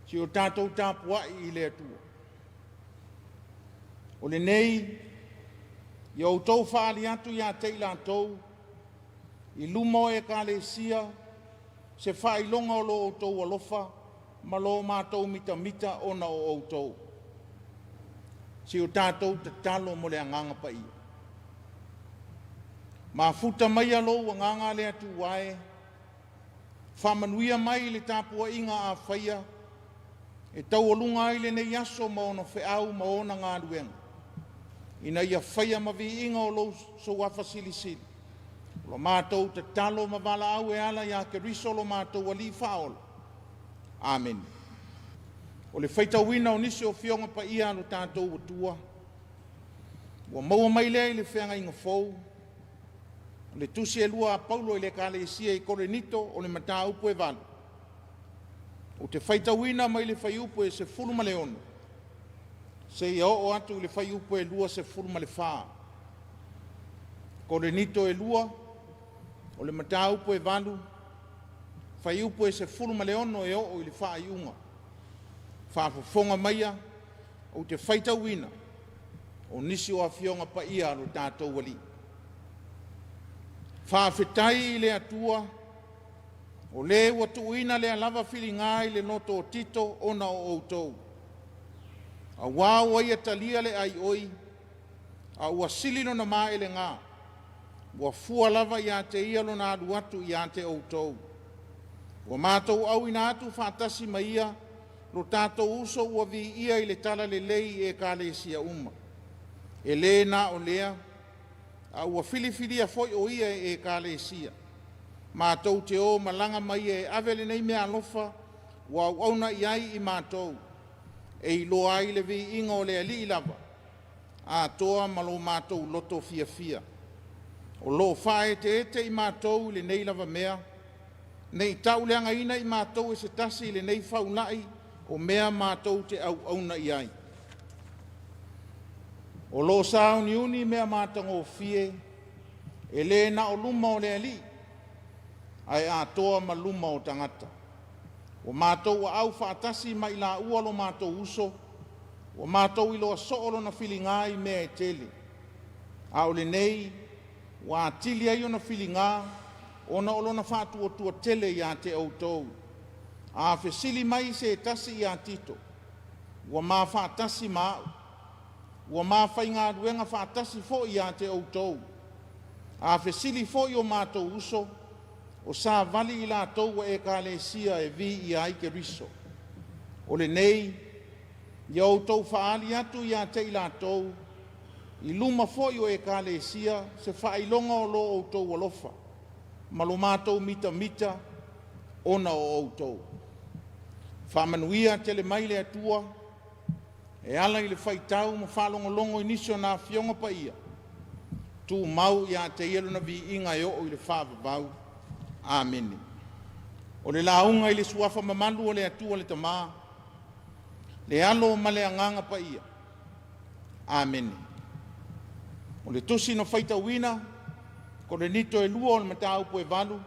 Si o tātou Tapuaiga I le atua. O le nei, I o tau whaali atu ia teila tau, I lumo e ka le sia, se whailonga o lo o tau alofa, ma lo mātou mita mita ona o tau. Si o tātou te talo mo le anganga pa ia. Ma futa mai alo wa nganga le atu wae, whamanuia mai le Tapuaiga a whaia, e tau olunga ai le nei aso ma ono wheau ma ona ngā luenga. Ina ia whaia ma vi inga o lo so wafa silisili. Lo mātou te talo ma wala au e ala ia ke riso lo mātou wali whaola. Amen. O le whaita wina o nisi o fionga pa ia alo tātou o tua. Ua maua mai lea I le whenga inga fau. O le tusi e lua a Paulo I le kale isia I kore nito o le mata upu e valo. O te whaita wina mai le whai upu e se fulu ma le ono. Se ia o atu le whai upu e lua se fulu ma le whaa. Kore nito e lua, o le mata upu e valo, whai upu e se fulu ma le ono e o I le whaa iunga. Whaafofonga maia, o te whaita wina, o nisi o a fionga pa ia alo tātou wali. Whaafetai I le atua, o le ua tuuina le alava whilingai le noto o tito ona o outou. A wāua ia talia le ai oi, a ua silino na maa ele ngā, ua fua lava ia te ialo na adu atu ia te outou. Ua mātou au ina atu whaatasi ma ia, lo tātou uso ua vi ia I le tala le lei e ka le sia uma. E le na o lea, a ua filifilia foi o ia e ka le sia. Mātou te o malanga mai e avele nei mea alofa, ua auna iai I mātou. E I loa ai le vi inga o le ali lava. A toa malo mātou loto fia fia. O lo whae te ete I mātou le nei lava mea. Nei tau leanga ina I mātou e se tasi le nei whaunai o mea mātou te au auna iai. O lo sao ni uni mea mātango fie, e le na o luma o le ali, ai a toa ma luma o tangata. O mātou a au whaatasi mai la ua lo mātou uso, o mātou I loa soolo na whilingai mea e tele. A o le nei, wa atili ai o na whilinga, o na olo na whātua tua tele I a te outou. A whesili mai se tasi I a tito, ua mā whaatasi mau, ua mā whainga ruenga whaatasi fo I a te outou. A whesili fo I o mātou uso, o sa vali I la tau e ka le sia e vi I ai ke riso. O le nei, I outou whaali atu I a te I la tau, I luma fo I o e ka le sia se whailonga o lo outou alofa, ma lo mātou mita mita, ona o outou. Whamanuia tele mai le atua, e ala I le whaitau ma whalongolongo I nisio na fionga pa ia. Tu mau I a te ielo na vi inga e o I le whavavau. Amen. O le launga I le suafa mamalu o le atua le tamaa, le alo ma le anganga pa ia. Amen. O le tusi no whaita wina, ko le nito e lua o le mata upo e valu,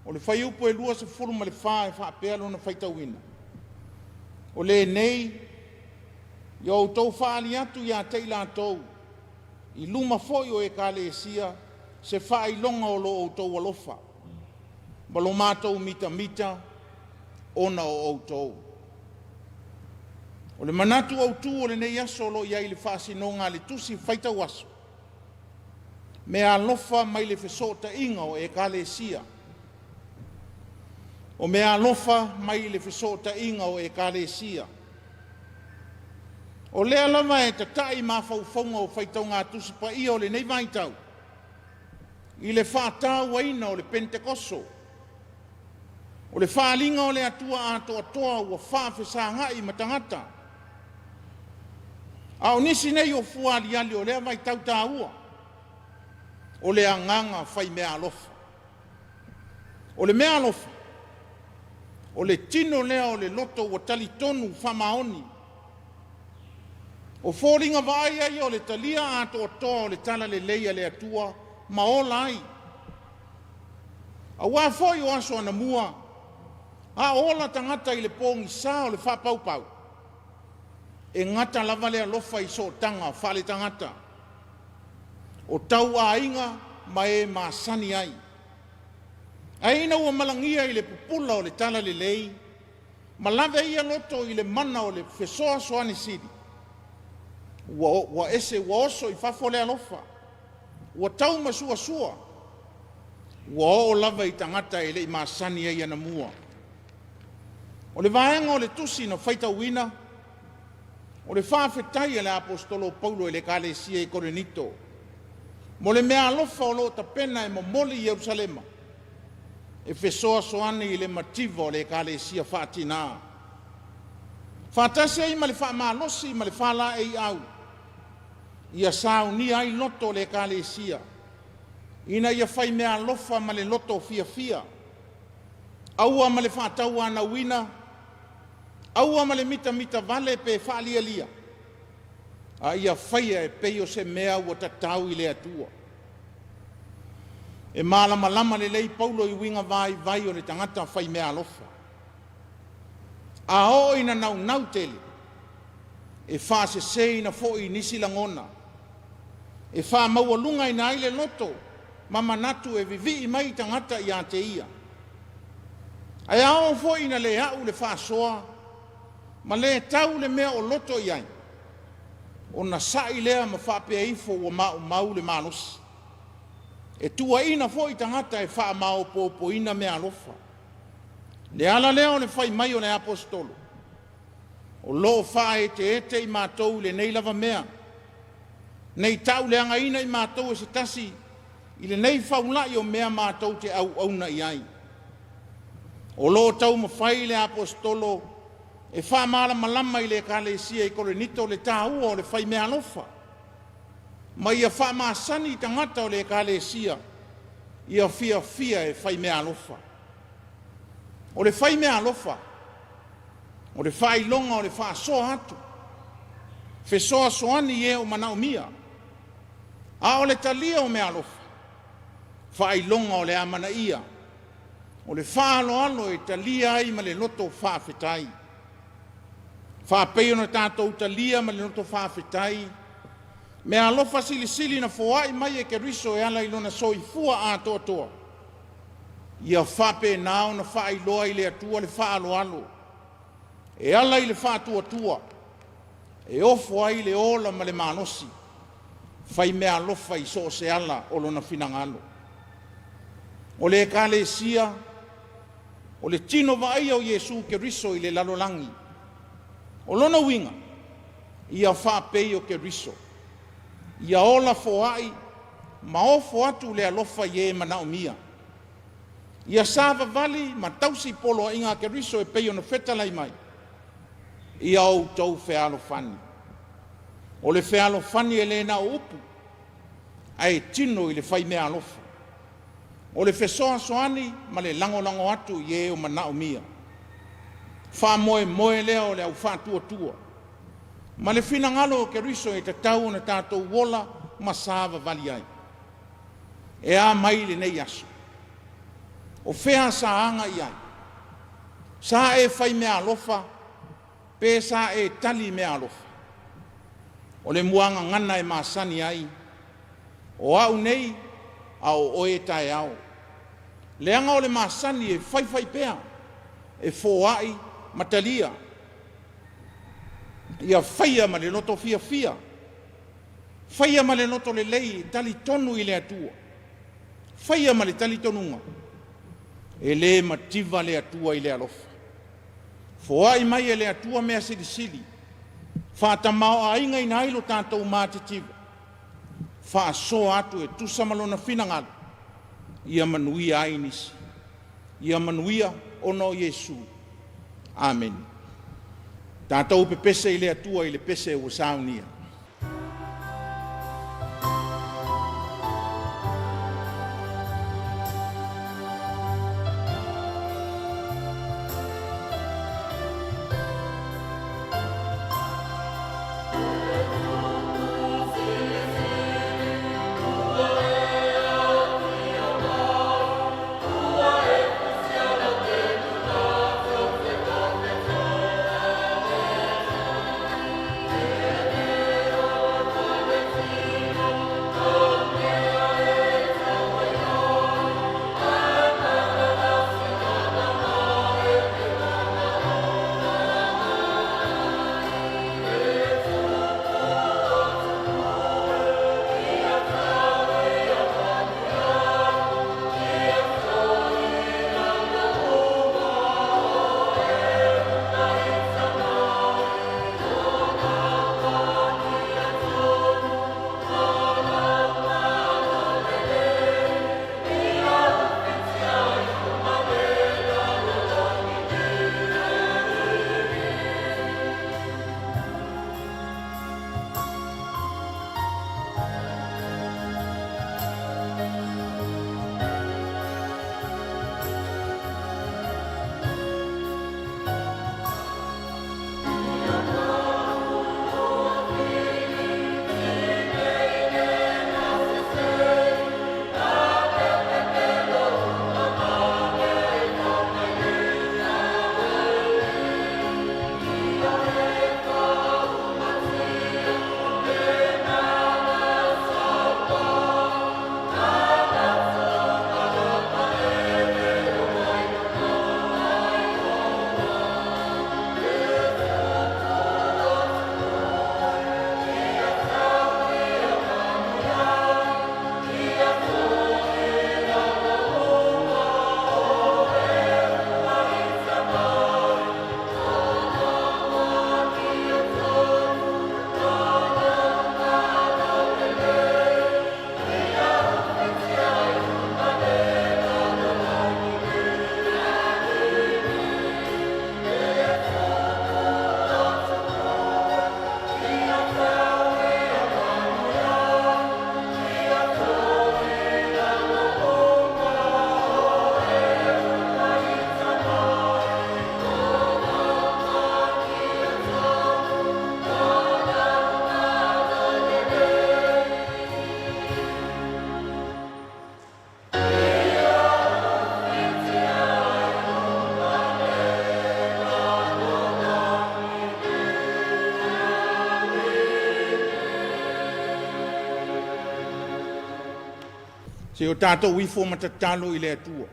o le whai upo e lua se furu ma le wha e whaapelo na whaita wina. O le nei, I o tau whaali atu I a teila tau, I luma foi o e ka le sia, se whailonga o lo o tau alofa. Ma lo mātou mita mita, ona o outou. O le manatu au tu o le nei aso lo iai le whaasinonga le tusi whaita waso. Me alofa mai le whesota inga o e ka le sia. O me alofa mai le whesota inga o e ka le sia. O lea lama e tatai mawhauwhaunga o whaitaunga tusi pa ia o le nei vaitau. I le whaatau waina o le Pentekoso. O le whaalinga o le atua ato atoa ua whaafesa I matangata. A o nisi nei o fuali ali o lea vaitau tā ua. O le anganga whai mea alofa. O le mea alofa. O le tino lea o le loto o talitonu whamaoni. O fōringa vai ai o le talia ato atoa o le tala le leia le atua ma o lai. A wā fōi o aso ana mua, a ola tangata i le pōngi sā o le whapaupau. E ngata lava lea lofa i so tanga, whale tangata. O tau a inga, ma e māsani ai. A ina ua malangia i le pupula o le tala le lei, ma lave ia loto i le mana o le fesoa soani sidi. Wa ese wa oso i fafo lea lofa. Wa tau masua sua. Wa o lava i tangata i le i māsani ai ana mua. O le vaenga o le tusi na faita uina, o le whawhetai le apostolo Paulo e le kalesia i Korinito. Mo le mea alofa o lo tapena e momoli i Jerusalema. E fesoa soane i le mativa o le kalesia whaatina. Whaatase ai ma le whaamalosi ma le whala e i au. Ia sao ni ai loto le kalesia. Ina ia whai mea alofa ma le loto fia fia. Aua ma le whaatau ana wina. Aua ma le mita mita vale pe whaalia lia. A ia whaia e peio se mea ua tatau i le atua. E malama lama le lei Paulo i winga vai o le tangata whai mea alofa. A o ina nau tele. E wha se ina fo i nisi langona. E wha maua lunga ina aile loto. Mama natu e vivi i mai tangata i a te ia. Ai ao fo ina le au le wha soa. Ma le tau le mea o loto i ai. O na sai lea ma whapea ifo o mau le manos. E tua ina fo i tangata e wha mao popo ina mea alofa. Le ala leo le whai mai o le apostolo. O lo wha e te i mātou le nei lava mea. Nei tau le anga ina i mātou e se tasi. I le nei whaulai o mea mātou te au auna i ai. O lo tau ma whai le apostolo. E wha mara malama i le kalesia i Korinito le tāua o le whai mea alofa. Ma ia wha maasani i tangata o le kalesia. Ia fia e whai mea alofa. O le whai mea alofa. O le whai longa o le wha soa atu. Fesoa soani e o manao mia. A o le talia o mea alofa. Whai longa o le amana ia. O le wha alo e talia ai ma le loto wha fetai. Whapeo na tātou talia ma le noto whawhetai. Me alofa sili na foai mai e ke riso e ala ilona soi fua a toa. Ia whape nao na whai loa i le atua le whaalo alo. E ala i le whaatua. E ofo ai le ola ma le manosi. Whai me alofa i so se ala o lona finangalo. O le kalesia. O le tino vai o Yesu ke riso i le lalolangi. O lona winga, ia whapei o ke riso. Ia ola foai, ma ofo atu le alofa ye manao mia. Ia sava vali, ma tausi polo inga ke riso e pei ona fetalai mai. Ia au tau fealo fani. O le fealo fani e le na upu. Ai tino i le fai mea alofa. O le fesoa soani, ma le lango atu ye o manao mia. Wha moe leo le au wha tua. Ma le whina ngalo ke riso e te tau na tātou wola ma sāwa vali ai. E a mai le nei aso. O whea sa anga i ai. Sa e whai mea alofa, pe sa e tali mea alofa. O le muanga ngana e maasani ai. O au nei, au oe tae au. Le anga o le maasani e whai pea. E foai matalia. Ia whaia ma le loto fia. Whaia ma le loto le lei tali tonu i le atua. Whaia ma le tali tonunga. E le mativa le atua i le alofa. Foai mai e le atua mea sili. Whaatamao a inga ina ilo tātou mātitiva. Whaaso atu e tusa malona finangalo. Ia manuia ainisi. Ia manuia ono Yesu. Amen. Tātou pe pese i le atua i le pese o saunia. Se o tātou ifo matatalo i le atua.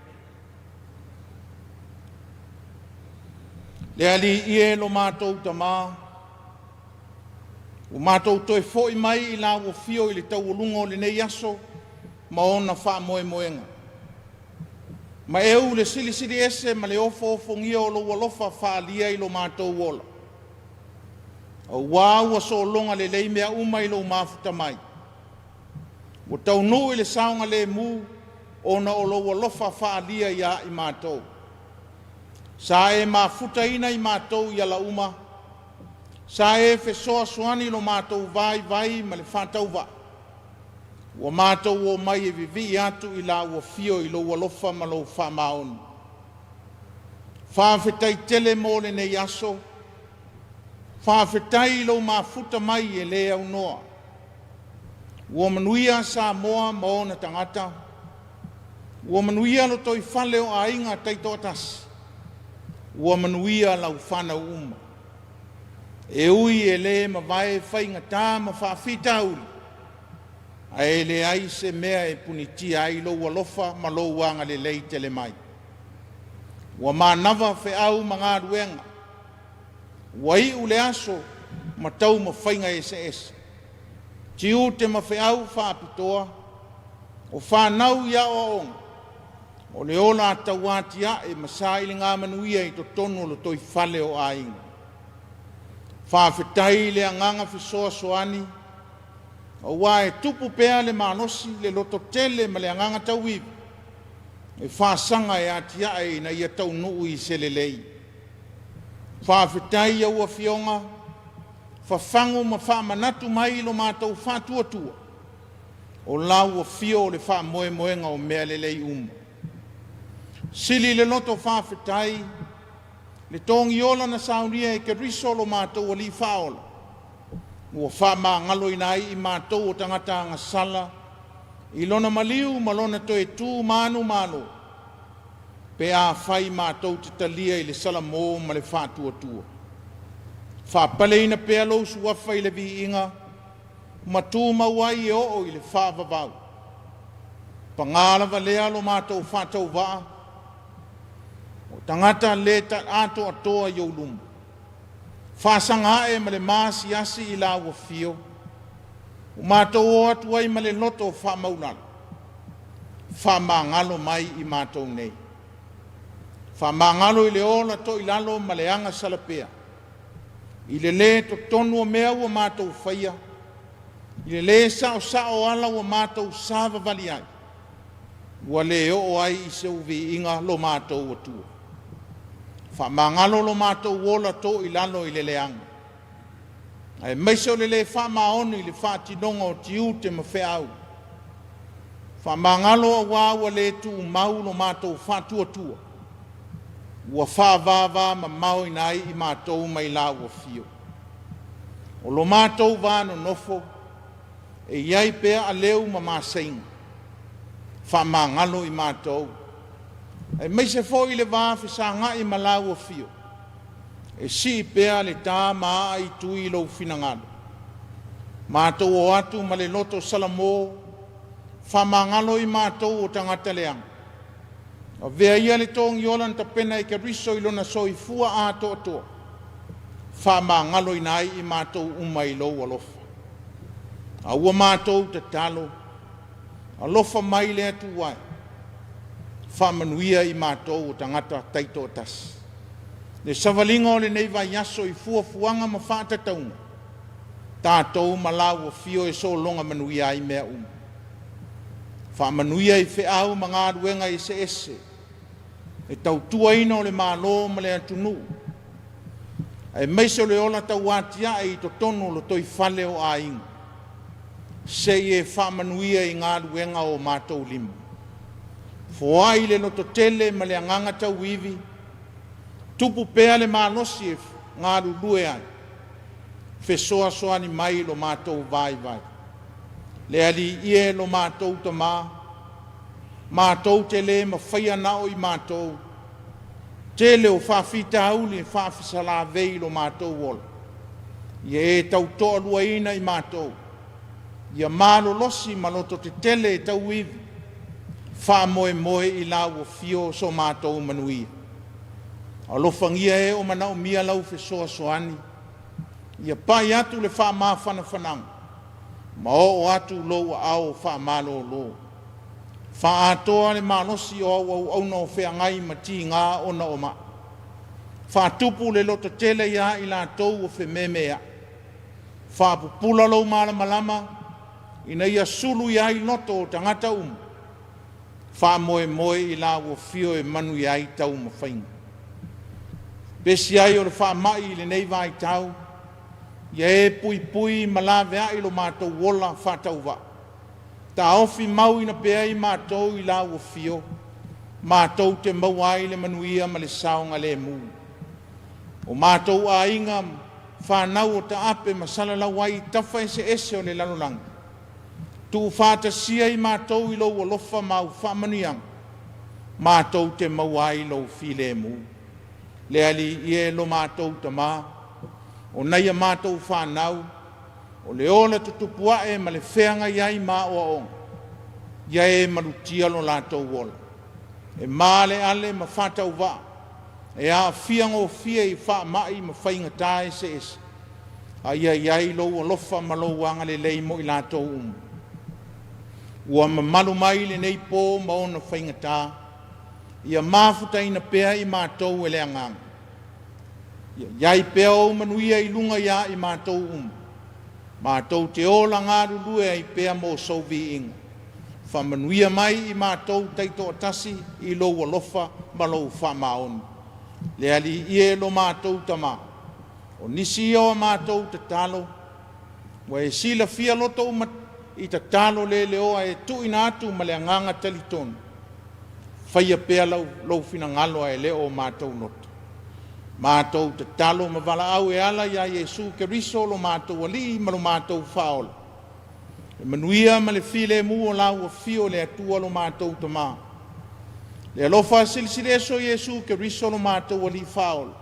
Le ali ie lo mātou tamā. O mātou toi fōi mai i la o fio i le tau olunga o le nei aso, ma ona wha moe moenga. Ma eu le sili sili ese ma le ofo ngia o lo walofa wha lia i lo mātou wola. Au wāua so longa le lei mea uma i lo mafuta mai. O tau nu i le saunga le mu, ona o lo walofa wha lia ia i mātou. Sa e mafuta ina i mātou i ala uma, sa e fesoa suani lo mātou vai ma le whātau wa. Ua mātou o mai e vivi atu i la ua fio i lo walofa ma lo whamaoni. Whawhetai tele mo le nei aso, whawhetai lo mafuta mai e le au noa. Ua manuia Samoa ma ona tangata, ua manuia lo toi whale o ainga taito atasi. Ua manuia lau whana uma. E ui e le ma vai whainga tā ma whawhita uli. A e le ai se mea e puniti ai lo walofa ma lo wanga le lei tele mai. Ua ma nawa whe au ma ngā ruenga. Ua i ule aso ma tau ma whainga ese ese. Tiu te ma whe au whapitoa o whanau ia o onga. O le ola atau atia e masaili ngā manuia i to tonu lo toi whale o ainga. Whawhetai le anganga whisoa soani, o wā e tupu pēa le manosi le loto tele ma le anganga tau iwi. E whasanga e atia e na ia tau nuu i se le lei. Whawhetai au a fionga, whawhangu ma whamanatu mai lo mātou whātuatua. O lau a fio le wha moe moenga o mea le lei uma. Sili le loto whawhetai, le tongi ola na saunia e ke riso lo mātou a li whaola. Ua whama ngalo inai i mātou o tangata anga sala, i lona maliu ma lona toe tū manu malo, pe a whai mātou te talia i le sala mō ma le whātua. Whapale ina pea lo suafa i le vi inga, ma tū mawai e o i le whāvavau. Pangalawa lea lo mātou whātau waa, o tangata le ta ato atoa i olumu. Whasanga e ma le maasi asi i la ua fio. O mātou o atu ai ma le loto whamaunala. Whamangalo mai i mātou nei. Whamangalo i le ola to i lalo ma le anga salapea. I le to tonu o mea ua mātou whaia. I le sao ala ua mātou sāva vali ai. Ua le o ai i se uvi inga lo mātou atua. Whamangalo lo mātou wola to i lalo i le leanga. Ai maiso le whamaonu i le whātinonga o tiu te mawheau. Whamangalo a wāua le tu mau lo mātou whātuatua. Ua whāvāvā ma mau inai i mātou mai la ua fio. O lo mātou wāno nofo, e iai pēa a leu ma māsainga. Whamangalo i mātou. E mai se fo i le wāwhi sa ngā i malau o fio. E si pēa le tā maa i tui lau finangalo. Mātou o atu ma le loto salamō, whamangalo i mātou o tangata leanga. A vea ia le tōngi olan ta pena i ka riso i lona so i fua āto atoa. Whamangalo i nai i mātou umai lau alofa. A ua mātou te talo, alofa mai le atu wai. Whamanuia i mātou o tangata taito atasi. Le savalinga o le nei vai yaso i fuanga ma whāta taunga. Tātou malau o fio e so longa manuia i mea Whamanuia i whiau ma ngā ruenga i se ese. E tau tuaina o le mālo ma le atunu. E meise o le ola tau atia e i to tono lo toi whale o ainga. Se e whamanuia i ngā ruenga o mātou lima. Foa i le loto tele ma le anganga tau iwi, tupu pēa le mālosi e ngā rurue ai, whesoa soani mai lo mātou vai. Le ali ie lo mātou ta mātou te le ma whaia nao i mātou, te le o whawhita auli e whawhisala vei lo mātou wola. Ia e tau toa luaina i mātou, ia mālo losi ma loto te tele e tau iwi, Wha moe I la ua fio so mātou manuia. O lo fangia e o mana o mia lau fe soa soani. Ia pai atu le wha maa whanawhanang. Ma o atu lo au wha malo lo. Wha atoa le manosi o au no whea ngai ma ti ngā ona o ma. Wha tupu le loto tele ia I la tau o whe memea. Wha pupula lo malama. Ina ia sulu ia I loto o tangata Wha moe I la ua fio e manu ia I tau ma whainga. Pesi ai o le wha mai le nei vai tau. Ia e pui ma la vea I lo mātou wola wha tau wa. Ta ofi mau ina pea I mātou I la ua fio. Mātou te mawai le manuia ma le saonga le mu. O mātou a inga whanau o ta ape ma salala wai tawha ese o le lalolanga. Tu whata sia I mātou I lo lofa mau whamaniang. Mātou te mawai lo file mu. Le ali I lo mātou ta mā. O nei a mātou whanau. O le ola tutupua e ma le whenga iai mā o aong. Ia e marutia lo lātou wola. E mā le ale ma whatau wā. E a whiango whia I wha mai ma whainga tae se ese. A ia iai lo lofa ma lo wanga le leimo I lātou Ua ma malu mai le nei pō ma ona whainga tā. Ia mafuta ina pēa I mātou e le angang. Ia iai pēa o manuia I lunga ia I mātou Mātou te ola ngā rurue I pēa mō sauvi inga. Wha manuia mai I mātou teito atasi I lo walofa ma lo wha maoni. Le ali I lo mātou tama. O nisi o mātou te talo. Wa e sila fia loto I ta talo le oa e tu ina atu ma le anganga taliton. Whaia pēa lau fina ngalo e leo mātou loto. Mātou te talo ma wala au e ala ia Yesu ke riso lo mātou ali ma lo mātou whaola. E manuia ma le file mu o lau o fio le atua lo mātou ta mā. Le alofa silisile so Yesu ke riso lo mātou ali whaola.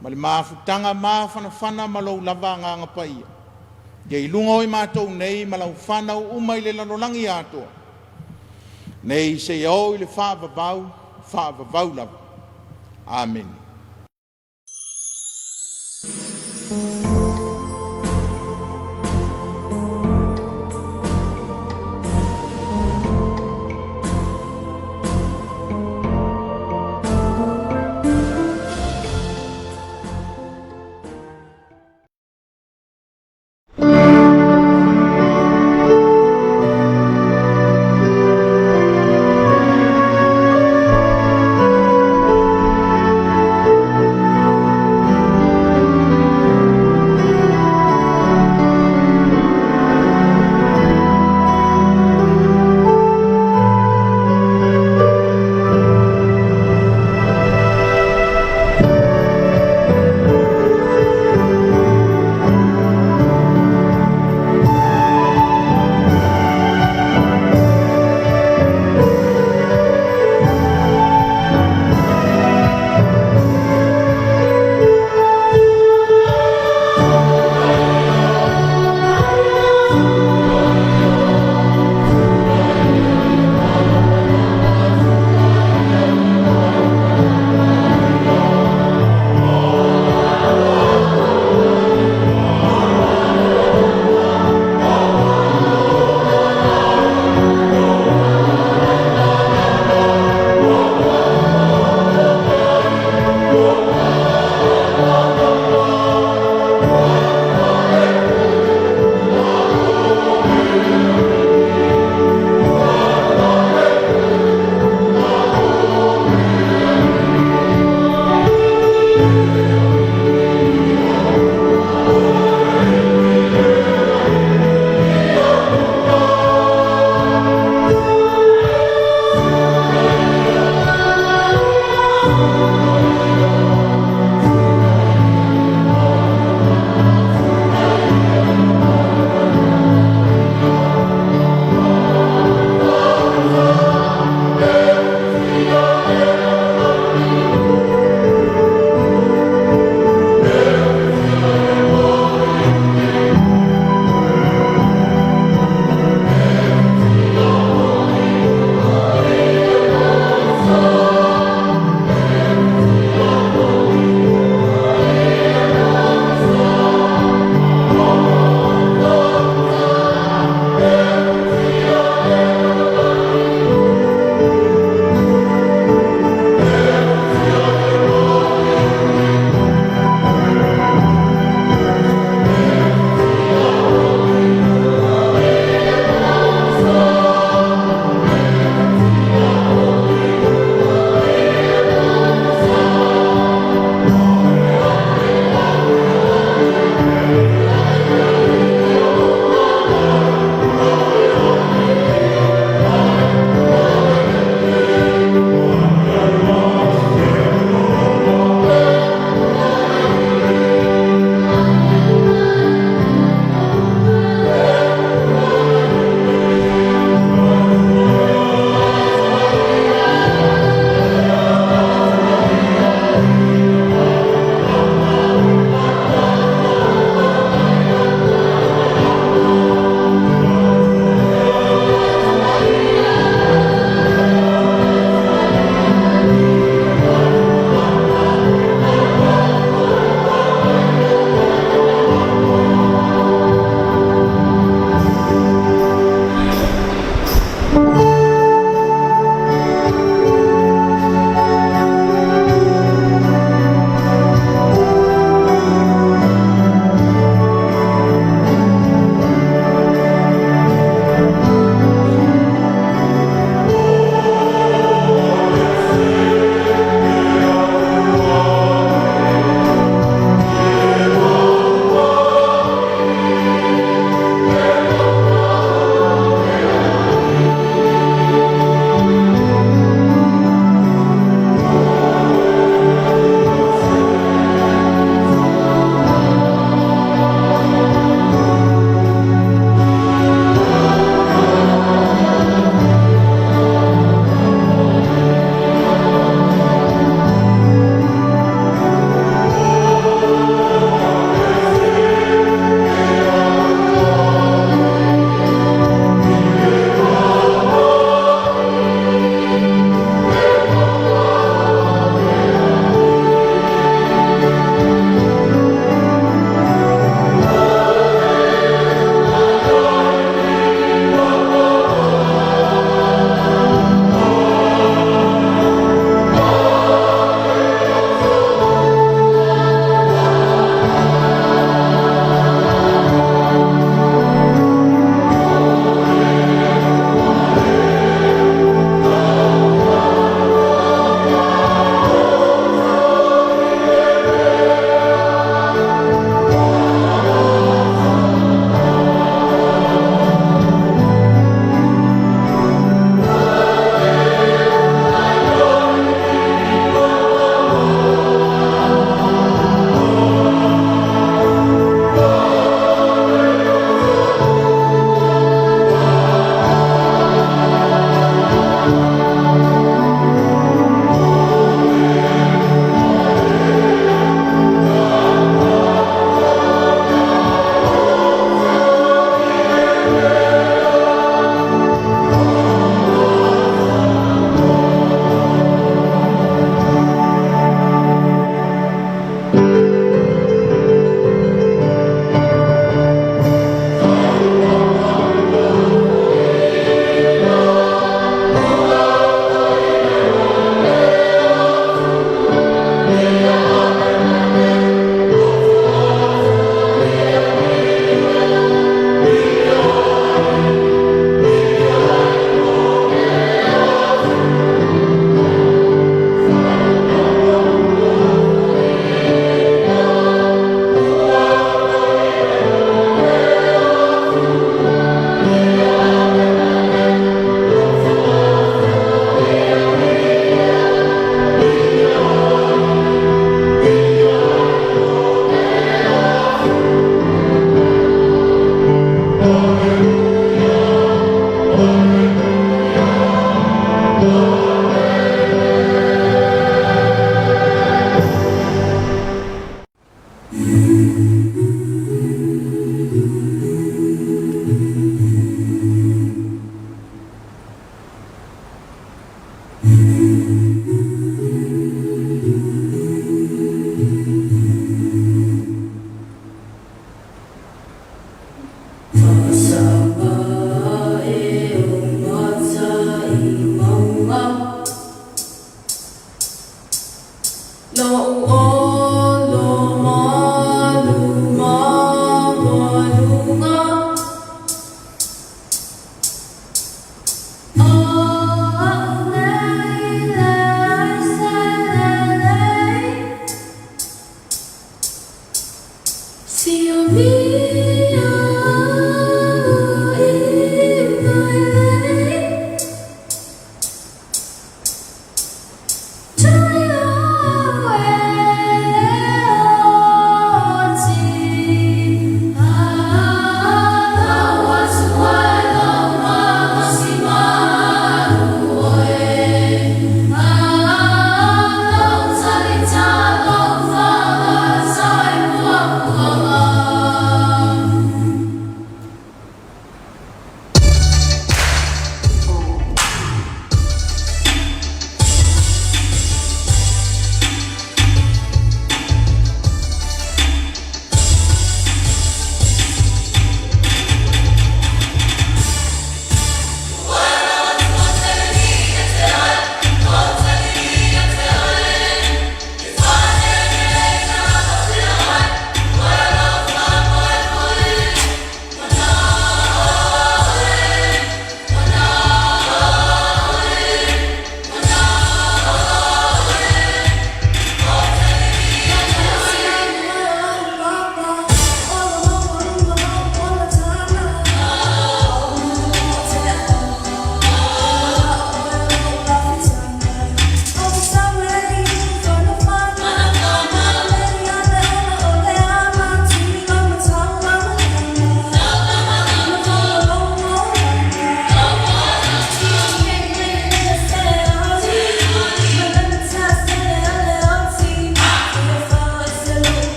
Ma le māfutanga māwhanawhana ma lo lava nganga paia. Ia I lunga o I mātou nei ma lau whanau umai le lalolangi atoa. Nei se iau I le whaavavau lava. Amen.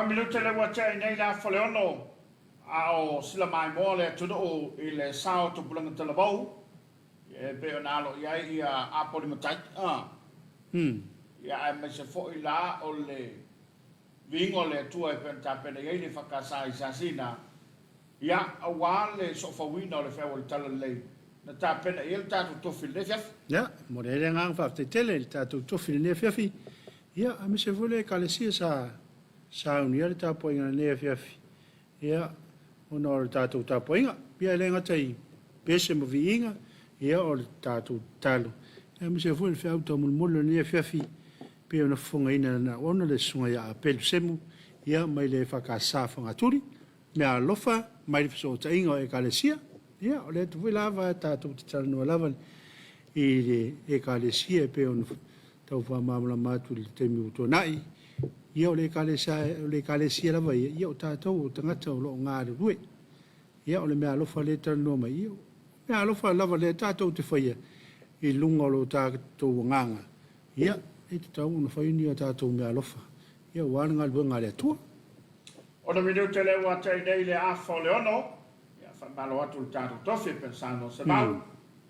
minuta le wata nei la foleono ao sila mai mo le tudo o ile sao to bulanga telebau e pe onalo ia apoli matai ia me se fo ila o le vingo le tua e penta pena ia le fakasai sasina ia awale so fa wino le fa tala le na ta pena ia ta to fil fiaf ya mo le ngang fa te tele ta to fil ne fiafi ia me se vole kalesia sa unia le Tapuaiga ne Afiafi ia ona o le tatou Tapuaiga pia le ngatai pese mo viinga ia o le tatou talo ia me se vole fe auto mulmulo ne Afiafi pia ona fonga ina na ona le sunga ia apel semu ia mai le fakasa fanga turi me alofa mai le so tainga e kalesia ia o le tu lava tatou talo no lava i le kalesia pe ona tau fa mamla matu le temi utonai ia o le kalesia lava ia o tātou o tangata o lo ngā rue. Ia o le mea alofa le tano mai ia. Mea alofa lava le tātou te whaia i lunga o lo tātou o nganga. Ia, e te tau una whaini o tātou mea alofa. Ia o wānanga lua ngā le atua. Ona minu te le watai nei le afa o le ono. Ia whamalo atu le tātou tofi pensano se mau.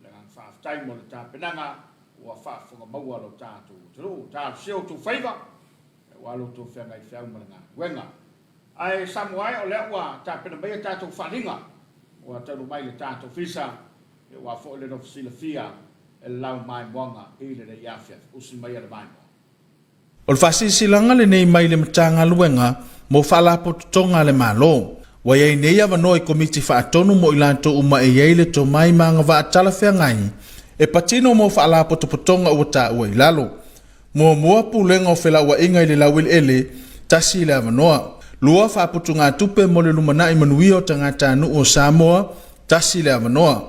Le ngang whaaftai mo le tāpenanga ua whaafunga maua lo tātou. Turu, tātou seo tu whaiva. Walu tu fenga I fea umalanga. Wenga. Ai Samoa o lea ua tāpena mai tātou wharinga. Ua tauru mai le tātou fisa. E ua fo le no fisila fia. E lau mai mwanga. I le rei Afiafi. Usi mai ala mai mwanga. O le whasisilanga le nei mai le matanga luenga. Mo whalapo tutonga le malo. Wa iei nei awa noi komiti whaatonu mo ilanto uma e iei le to mai maanga wa atala fea ngai. E patino mo whalapo tupotonga ua ta ua ilalo. Mua pulenga o fela ua inga I le lawil ele, tasi le avanoa. Lua whaputu ngā tupe mo le lumana I manui o tangata anu o Samoa, tasi le avanoa.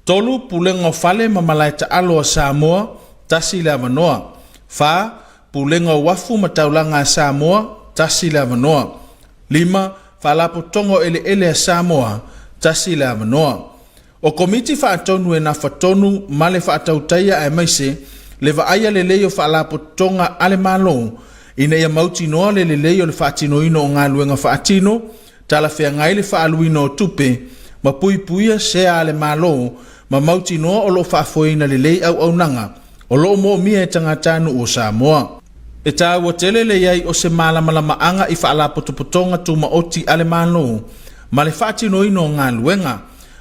Tolu pulenga o fale mamalai ta alo o Samoa, tasi le avanoa. Fa pulenga o wafu mataulanga Samoa, tasi le avanoa. 5 whalapo tongo ele a Samoa, tasi le avanoa. O komiti whaatonu e na whatonu ma le whaatautaia e maise, le vaaya le leio whaalapo tonga ale malo, ina ia mauti noa le leio le whaatino ino o ngā luenga whaatino, tala whea ngai le whaaluino o tupe, ma pui puia sea ale malo, ma mauti noa o lo whaafoina le lei au nanga, o lo mo mia e tangatanu o Samoa. E tā ua tele le iai o se malamalama anga I whaalapo tupotonga tu ma oti ale malo, ma le whaatino ino o ngā luenga,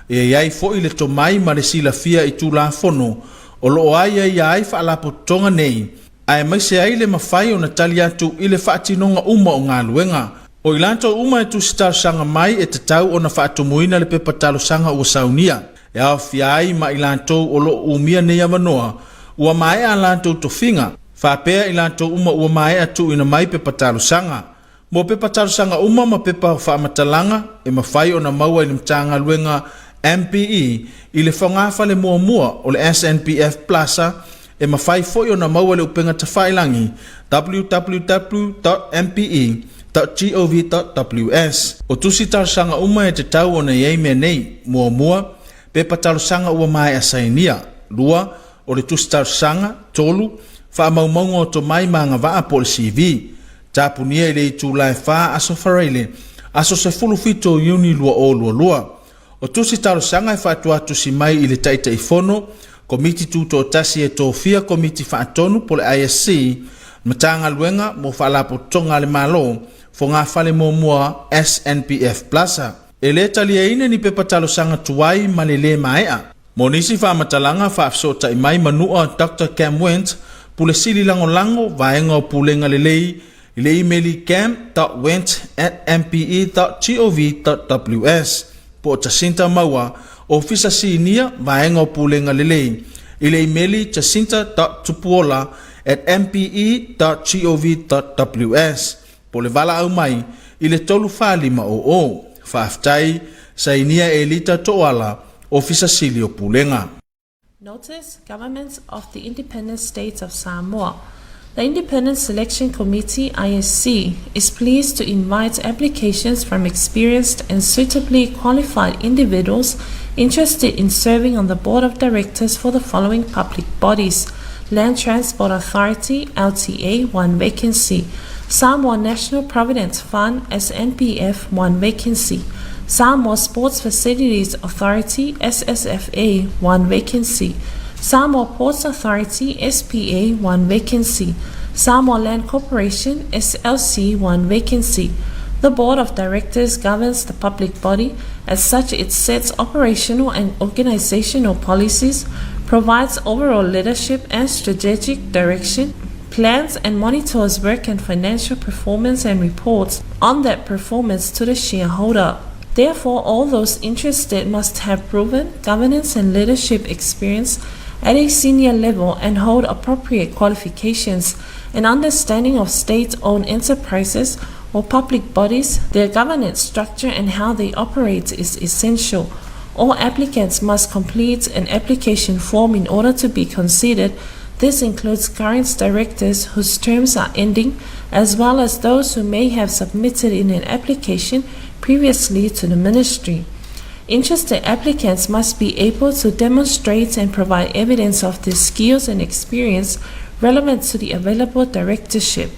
e iai fo I le tomai ma le sila fia I tū la fono, o lo aia ia ai whaalapo tonga nei, ai mai se ai le mawhai o na tali atu I le whaatinonga uma o ngā luenga. O ilanto uma e tu sitau sanga mai e te tau o na whaatumuina le pepatalo sanga ua saunia. E au fia ai ma ilanto o lo umia nei avanoa, ua mai a lanto tofinga, whapea ilanto uma ua mai atu ina mai pepatalo sanga. Mo pepatalo sanga uma ma pepa whaamatalanga, e mawhai o na maua I le mtanga luenga MPE I le whangafa le mua o le SNPF Plaza e mawhai foi o na maua le upenga tawhailangi www.mpe.gov.ws O tusi talusanga uma e te tau o na iei mea nei mua pepa talusanga ua mai asainia 2 o le tusi talusanga 3 whaamaumaunga o to mai maanga waa po le CV tapunia I le I tūlai wha aso whareile aso se fulufito uni lua O tusi talusanga e whaatua tusi mai I le taita I fono, komiti tuto tasi e tōwhia komiti whaatonu po le ISC, matanga luenga mo whaalapo tonga le malo, fo ngā whale mua SNPF Plaza. E le talia ine ni pepa talusanga tuai ma le le maea. Mo nisi whaamatalanga whaafsota I mai manua Dr. Cam Went, pule sili lango vaenga o pulenga le lei, I le emaili cam.went@mpe.gov.ws. Po Jacinta Maua, ofisa sinia vaenga o pulenga lelei. I le emaili jacinta.tupuola@mpe.gov.ws. Po le vala au mai, I le tolu whalima o. Whaaftai, sainia elita toala, ofisa sili o pulenga. Notice, Government of the Independent States of Samoa. The Independent Selection Committee, ISC, is pleased to invite applications from experienced and suitably qualified individuals interested in serving on the Board of Directors for the following public bodies: Land Transport Authority, LTA, 1 vacancy; Samoa National Provident Fund SNPF 1 vacancy. Samoa Sports Facilities Authority SSFA 1 vacancy. Samoa Ports Authority SPA 1 vacancy. Samoa Land Corporation SLC 1 vacancy. The Board of Directors governs the public body. As such, it sets operational and organizational policies, provides overall leadership and strategic direction, plans and monitors work and financial performance and reports on that performance to the shareholder. Therefore, all those interested must have proven governance and leadership experience at a senior level and hold appropriate qualifications and understanding of state-owned enterprises or public bodies, their governance structure and how they operate is essential. All applicants must complete an application form in order to be considered. This includes current directors whose terms are ending, as well as those who may have submitted in an application previously to the ministry. Interested applicants must be able to demonstrate and provide evidence of their skills and experience relevant to the available directorship.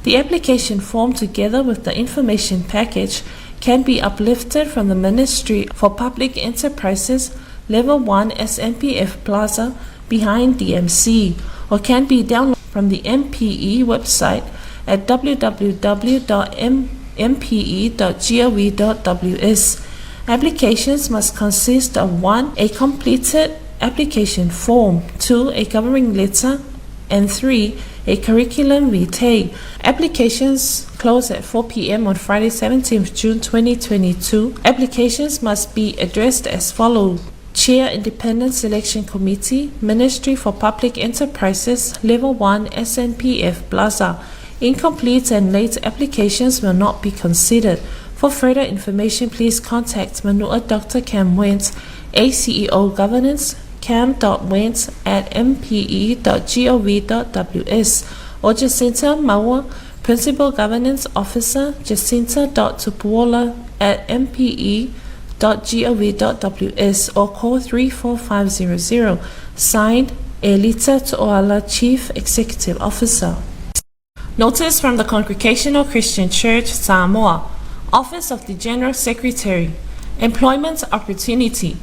The application form, together with the information package, can be uplifted from the Ministry for Public Enterprises Level 1 SNPF Plaza behind DMC, or can be downloaded from the MPE website at www.mpe.gov.ws. Applications must consist of 1. A completed application form, 2. A covering letter, and 3. A curriculum vitae. Applications close at 4 p.m. on Friday, 17th June 2022. Applications must be addressed as follows. Chair, Independent Selection Committee, Ministry for Public Enterprises, Level 1, SNPF Plaza. Incomplete and late applications will not be considered. For further information, please contact Manua Dr. Cam Wentz, ACEO Governance, cam.wentz@mpe.gov.ws, or Jacinta Maua, Principal Governance Officer, jacinta.tupuola@mpe.gov.ws, or call 34500. Signed, Elita Tuoala, Chief Executive Officer. Notice from the Congregational Christian Church Samoa, Office of the General Secretary, Employment Opportunity.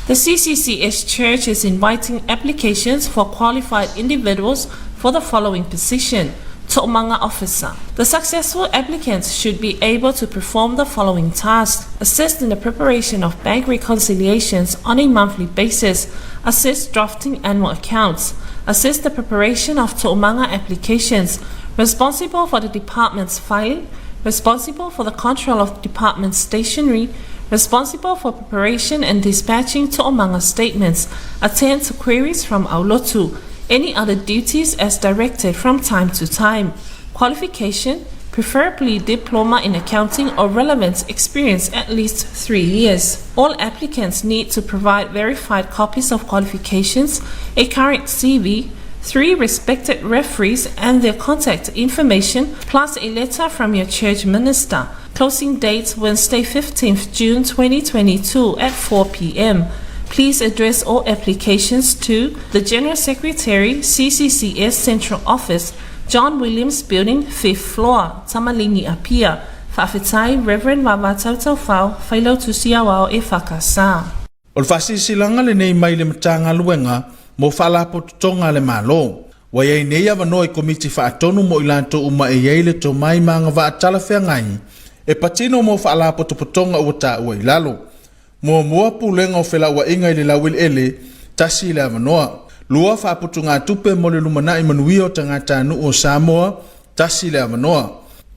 The CCCS Church is inviting applications for qualified individuals for the following position: To'omanga Officer. The successful applicants should be able to perform the following tasks: assist in the preparation of bank reconciliations on a monthly basis, assist drafting annual accounts, assist the preparation of To'omanga applications, responsible for the department's filing, responsible for the control of the department's stationery, responsible for preparation and dispatching To'omanga statements, attend to queries from Aulotu, any other duties as directed from time to time. Qualification, preferably diploma in accounting or relevant experience at least 3 years. All applicants need to provide verified copies of qualifications, a current CV, 3 respected referees and their contact information, plus a letter from your church minister. Closing date Wednesday, 15th June 2022 at 4 p.m. Please address all applications to the General Secretary, CCCS Central Office, John Williams Building, 5th floor, Tamalini Apia. Whaafetai, Reverend Mama Tautau Fau, Whailau Tusia Wao e Whakasa. O le whasisilanga le nei mai le matanga luenga, mo whalapo tonga le malo. Wa iei nei awano i komiti whaatonu mo ilanto uma e iei le to mai maanga waatala whengai. E patino mo whaalapo tupotonga ua ta ua ilalo. Mua mua pulenga o whela ua inga i le lawil ele, tasi le awanoa. Lua whaaputu ngā tupe mo le lumana i manuio tangata anu o Samoa, tasi le awanoa.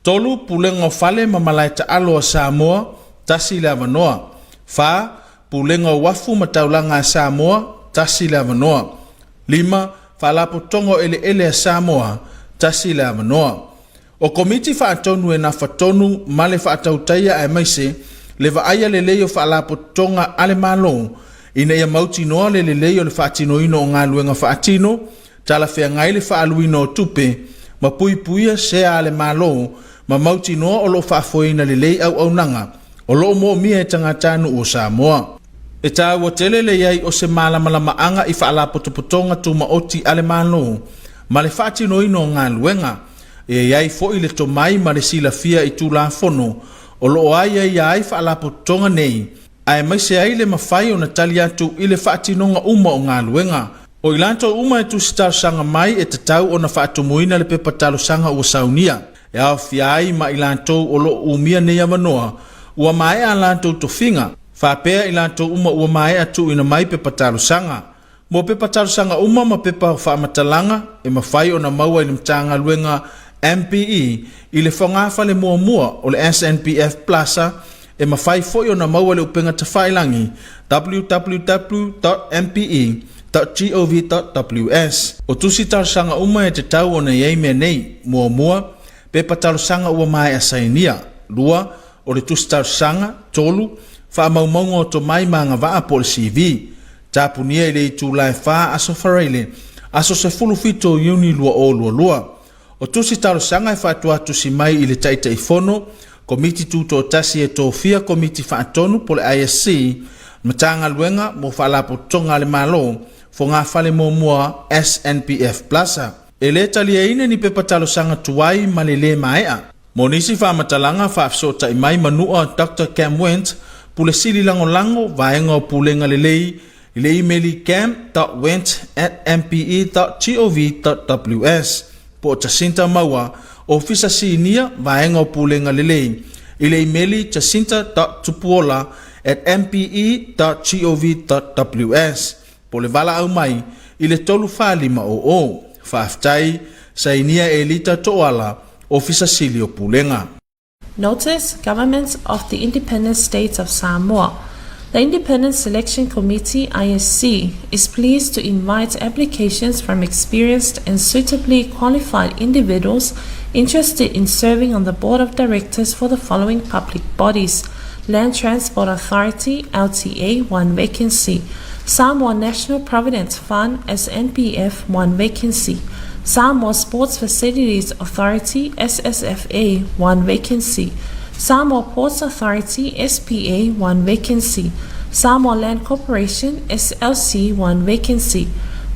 Tolu pulenga o whale mamalai ta alo o Samoa, tasi le awanoa. Wha pulenga o wafu mataulanga Samoa, tasi le awanoa. 5 whaalapo tongo ele ele a Samoa, tasi le awanoa. O komiti whaatonu e na whatonu male whaatautaia ai maise, le vaaya le leo whaalapo tonga ale malo, ina ia mauti noa le leo le whaatino ino o ngā luenga whaatino, tala whea ngai le whaaluino o tupe, ma pui puia sea ale malo, ma mauti noa o lo whaafoina le lei au nanga, o lo mo mia e tangatanu o Samoa. E tā ua tele le iai o se malamalama anga i whaalapo tupotonga tu ma oti ale malo, ma le whaatino ino o ngā luenga, e iai fo'i le tomai ma le silafia i tulafono o loo ai ai faalapotoga nei ae maise ai le mafai ona tali atu i le faatinoga uma o galuega o i latou uma e tusitalosaga mai e tatau ona faatumuina le pepatalosaga ua saunia e aofia ai ma i latou o loo umia nei avanoa ua mae'a latou tofiga faapea i latou uma ua mae'a tuuina mai pepatalosaga mo pepatalosaga uma ma pepa faamatalaga e mafai ona maua i le matagaluega MPE i le whangafa le muamua o le SNPF Plaza e mawhai foi o na maua le upenga te whailangi www.mpe.gov.ws o tusi talosanga uma e te tau o na iei mea nei muamua pepa talosanga ua mai asainia lua o le tusi talosanga tolu whaamaumaunga o to mai maanga waa po le CV tapunia i le itu lai wha aso whareile aso se fulu fito uni lua o lua o tusi talosanga e whaatua tusi mai i le taitai fono Komiti tuto tasi e tofia Komiti Faatonu po le ISC matanga luenga mo whaalapo tonga le malo fo ngā whale mua SNPF Plaza. E le talia ine ni pepa talosanga tuai ma le maea. Mo nisi whaamatalanga whaafsota i mai manua Dr. Cam Went po le sili lango vaenga o pulenga le lei i le emaili cam.went@mpe.gov.ws po Jacinta Maua ofisa sinia vaenga o pulenga lelei i le emaili jacinta.tupuola@mpe.gov.ws po le vala au mai i le tolu whalima o whaaftai sainia e lita toala ofisa sili o pulenga. Notice, Government of the Independent States of Samoa. The Independent Selection Committee, ISC, is pleased to invite applications from experienced and suitably qualified individuals interested in serving on the Board of Directors for the following public bodies: Land Transport Authority, LTA, 1 vacancy; Samoa National Provident Fund, SNPF, 1 vacancy; Samoa Sports Facilities Authority, SSFA, 1 vacancy; Samoa Ports Authority, SPA, 1 vacancy; Samoa Land Corporation, SLC, 1 vacancy.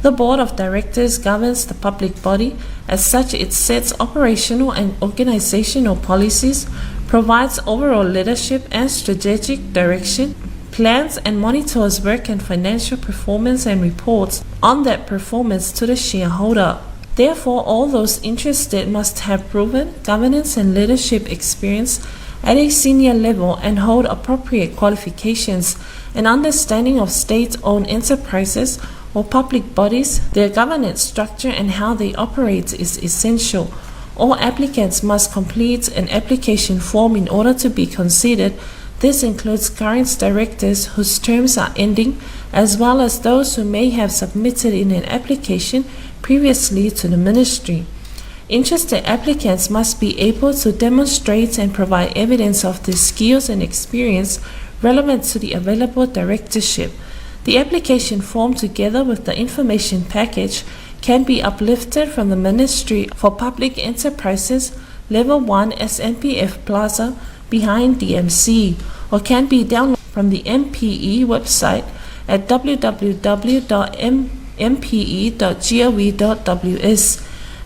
The Board of Directors governs the public body. As such, it sets operational and organizational policies, provides overall leadership and strategic direction, plans and monitors work and financial performance and reports on that performance to the shareholder. Therefore, all those interested must have proven governance and leadership experience at a senior level and hold appropriate qualifications. An understanding of state-owned enterprises or public bodies, their governance structure and how they operate is essential. All applicants must complete an application form in order to be considered. This includes current directors whose terms are ending, as well as those who may have submitted in an application previously to the ministry. Interested applicants must be able to demonstrate and provide evidence of their skills and experience relevant to the available directorship. The application form, together with the information package, can be uplifted from the Ministry for Public Enterprises, Level 1 SNPF Plaza behind DMC, or can be downloaded from the MPE website at www.mpe.gov.ws.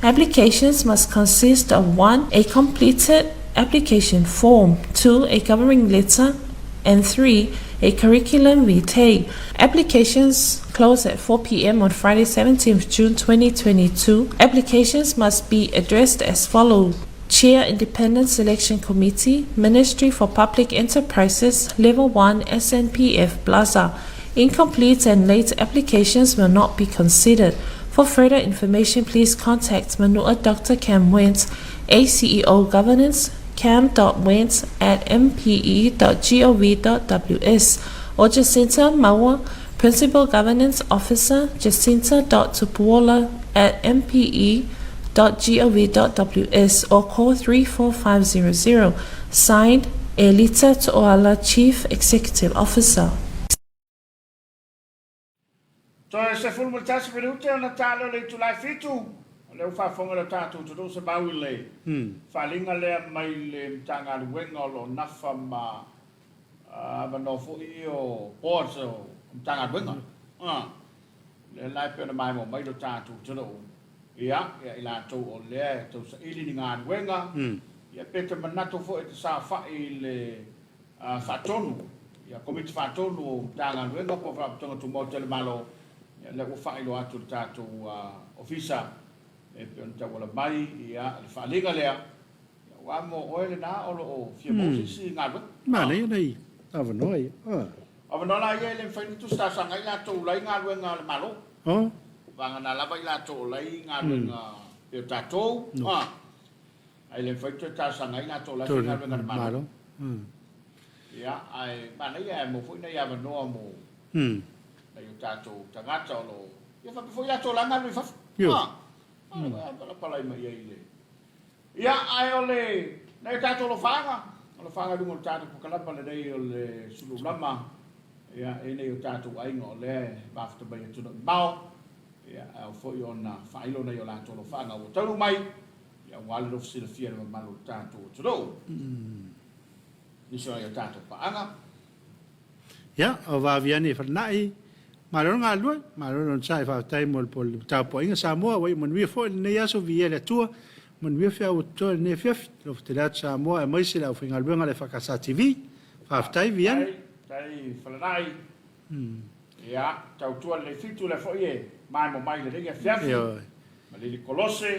Applications must consist of 1. A completed application form, 2. A covering letter, and 3. A curriculum vitae. Applications close at 4 p.m. on Friday, 17th June 2022. Applications must be addressed as follows: Chair, Independent Selection Committee, Ministry for Public Enterprises, Level 1 SNPF Plaza. Incomplete and late applications will not be considered. For further information, please contact Manua Dr. Cam Wentz, ACEO Governance, cam.wentz@mpe.gov.ws, or Jacinta Maua, Principal Governance Officer, jacinta.tupuola@mpe.gov.ws, or call 34500. Signed, Elita Toala, Chief Executive Officer. Toi se fulu mo tasi minuti ona talo le tulai fitu. Le ufa fonga le tatu tu se bawi le. Falinga le mai le tanga luenga lo nafa ma no fu io porso tanga luenga. Le lai pe na mai mo mai lo tatu tu. ia i latou o lea tau sa ili ni ngā ruenga ia peta manato fo e te sa whai le whatonu ia komiti whatonu o tāngā ruenga po whapatonga tu mo tele malo ia le whai lo atu tātou ofisa e pe on tau wala mai ia le whalinga lea ia wa mo oele nā olo o fia mōsisi ngā ruenga Mana ia nei, awanoi. Awanona ia le whainitu stasanga i latou lai ngā ruenga le malo Vanga na lava i latou lai ngā ruenga e tātou ai le whaitu ta sanga i latou lai ngā ruenga le malo ia ai mana ia mo fo ina ia manoa mo ai o tātou tangata o lo ia whapifo i latou lai ngā ruenga whaf palai mai ia i le ia ai o le nei tātou lo whanga rungo o tātou pukalapa le nei o le Suluaulama ia e nei o tātou ainga o le mafta mai e tuna bao ia au foi ona failo na yo la tolo fanga o tolu mai ia wale lo fsila fia ma malo tanto tolo ni so ya tanto pa anga ya o va viani fernai malo nga lu malo non sai fa tai mol pol Tapuaiga Samoa wai mon wi fo ne ya so vie le tua mon wi fa o to ne fef lo ftelat Samoa mai se la finga lu nga le EFKS TV fa tai viani tai flanai ia tau tua le fitu le fo ye mai mo mai le ringa Afiafi ma le kolose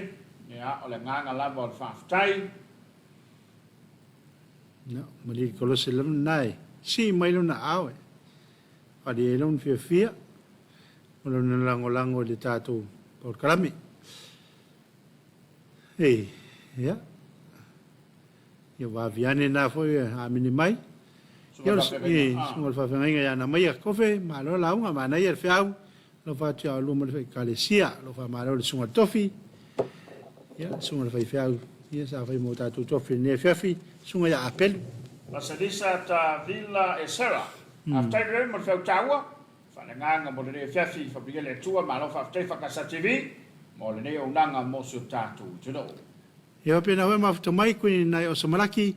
ia o le nganga lava o le whaftai no ma le kolose lam nai si mai luna awe pa di elon fia o le lango le tātou por kalami ia ia wa viane na foi a mini mai ia sungol fa fenga ia na mai kofe ma lo launga ma na ia fiau lo fa tia lo mo le kalesia lo fa ma lo sunga tofi ia sunga fa fiau ia sa fa mo tātou tofi ne fiafi sunga ia apel Pasadisa ta Villa e Sera after the mo fa tawa fa nga mo le fiafi fa bigele tua ma lo fa EFKS TV mo le ne o nanga mo su tātou tuno ia pena we ma fa mai kuin nai o samalaki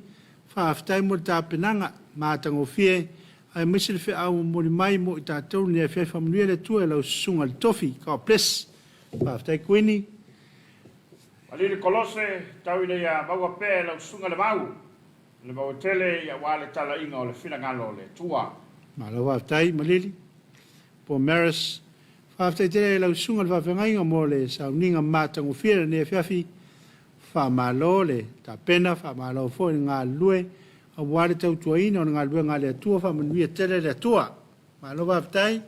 fa aftai mo ta penanga ma tango fie ai misil fe au mo mai mo ta tau ne fe family le tu e sunga tofi ka ples pa ftai kwini ali le kolose tau ile ya bawa pe la sunga le bawa tele ya wale tala inga o le fina ngalo le tua ma lo wa ftai malili po maris fa ftai tele la sunga va venga inga mo le sa ninga ma tango fie ne fiafi fa malole ta pena fa malo fo nga lue a wale tau tua ina o ngā luenga le tua wha manuia tere le tua. Ma lo waftai?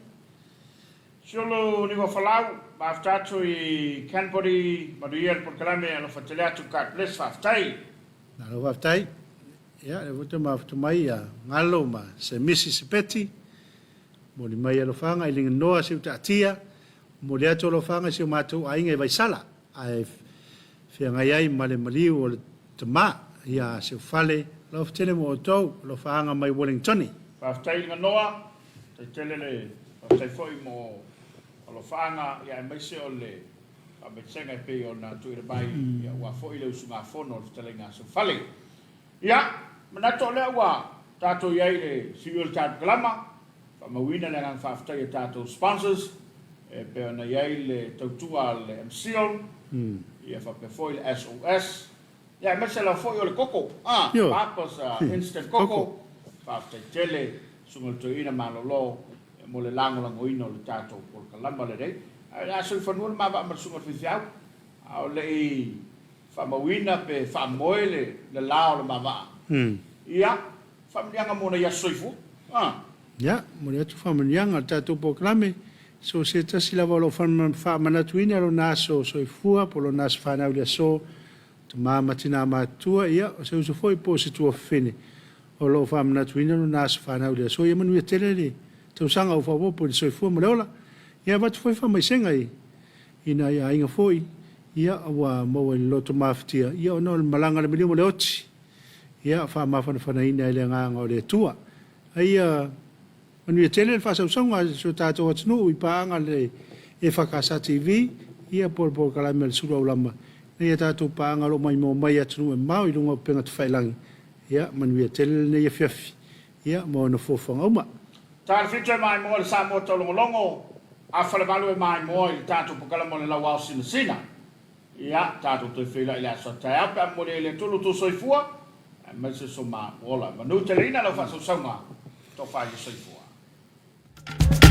Siolo ni wa falau, waftatu i Canterbury, manuia le porkalame alo whatele atu kākles waftai. Ma lo waftai? Ia, le vuta ma waftu mai a ngalo ma se misi se peti, mo li mai alo whanga i linga noa siu ta atia, mo le atu alo whanga siu mātou a inga i waisala, ai whia ngai ai ma le maliu o le tama, ia siu whale, lo tele mo tau lo faanga mai Wellingtoni fa tai nganoa te tele le fa tai foi mo lo faanga ya mai se ole a me senga pe o na tu bai ya wa foi le usunga fono le tele nga so fale ya mana to le wa tato ya ile civil tat glama fa mawina le nga fa tai tato sponsors e pe na ya ile tautua le MCO ya fa pe foi SOS ja, met z'n voor jullie koko. Papas instant koko. Pasta tele, sungul to ina malolo, mole lango lango ino le tato por kalamba le dei. Ja, so fanul ma ba mar sungul fiau. Au le famawina pe famoile le lao le mama. Ja, familianga mona ya soifu. Ja, mona tu familianga tato por klame. So se ta sila volo fa manatuina lo naso soifua polo nas fa na le so. Mama tina matua ia o se foi po se tua fene o lo fa na tuina no nas fa na le so ia manu tele le tu sanga o fa po se foi mo la ia va foi fa mai senga i ina ia inga foi ia wa mo lo to maftia ia no malanga le mo le oti ia fa ma fa na ina le nga o le tua ia manu tele fa so sanga so tato no i pa nga le EFKS TV ia por kala mel Suluaulama ia tātou pāanga lo mai mo mai atu e mau i runga penga tu whailangi. Ia, manuia tele ne ia fiafi. Ia, mo na fōwhanga uma. Tāna whitu mai mo le Samoa tolongolongo, a whalemalu e mai mo i tātou pokala mo le lau au sina sina. Ia, tātou toi whila i le aso tai ape a mole le tulu tu soifua, mai se so ma ola. Manu te rina lau whaso saunga, to whai soifua.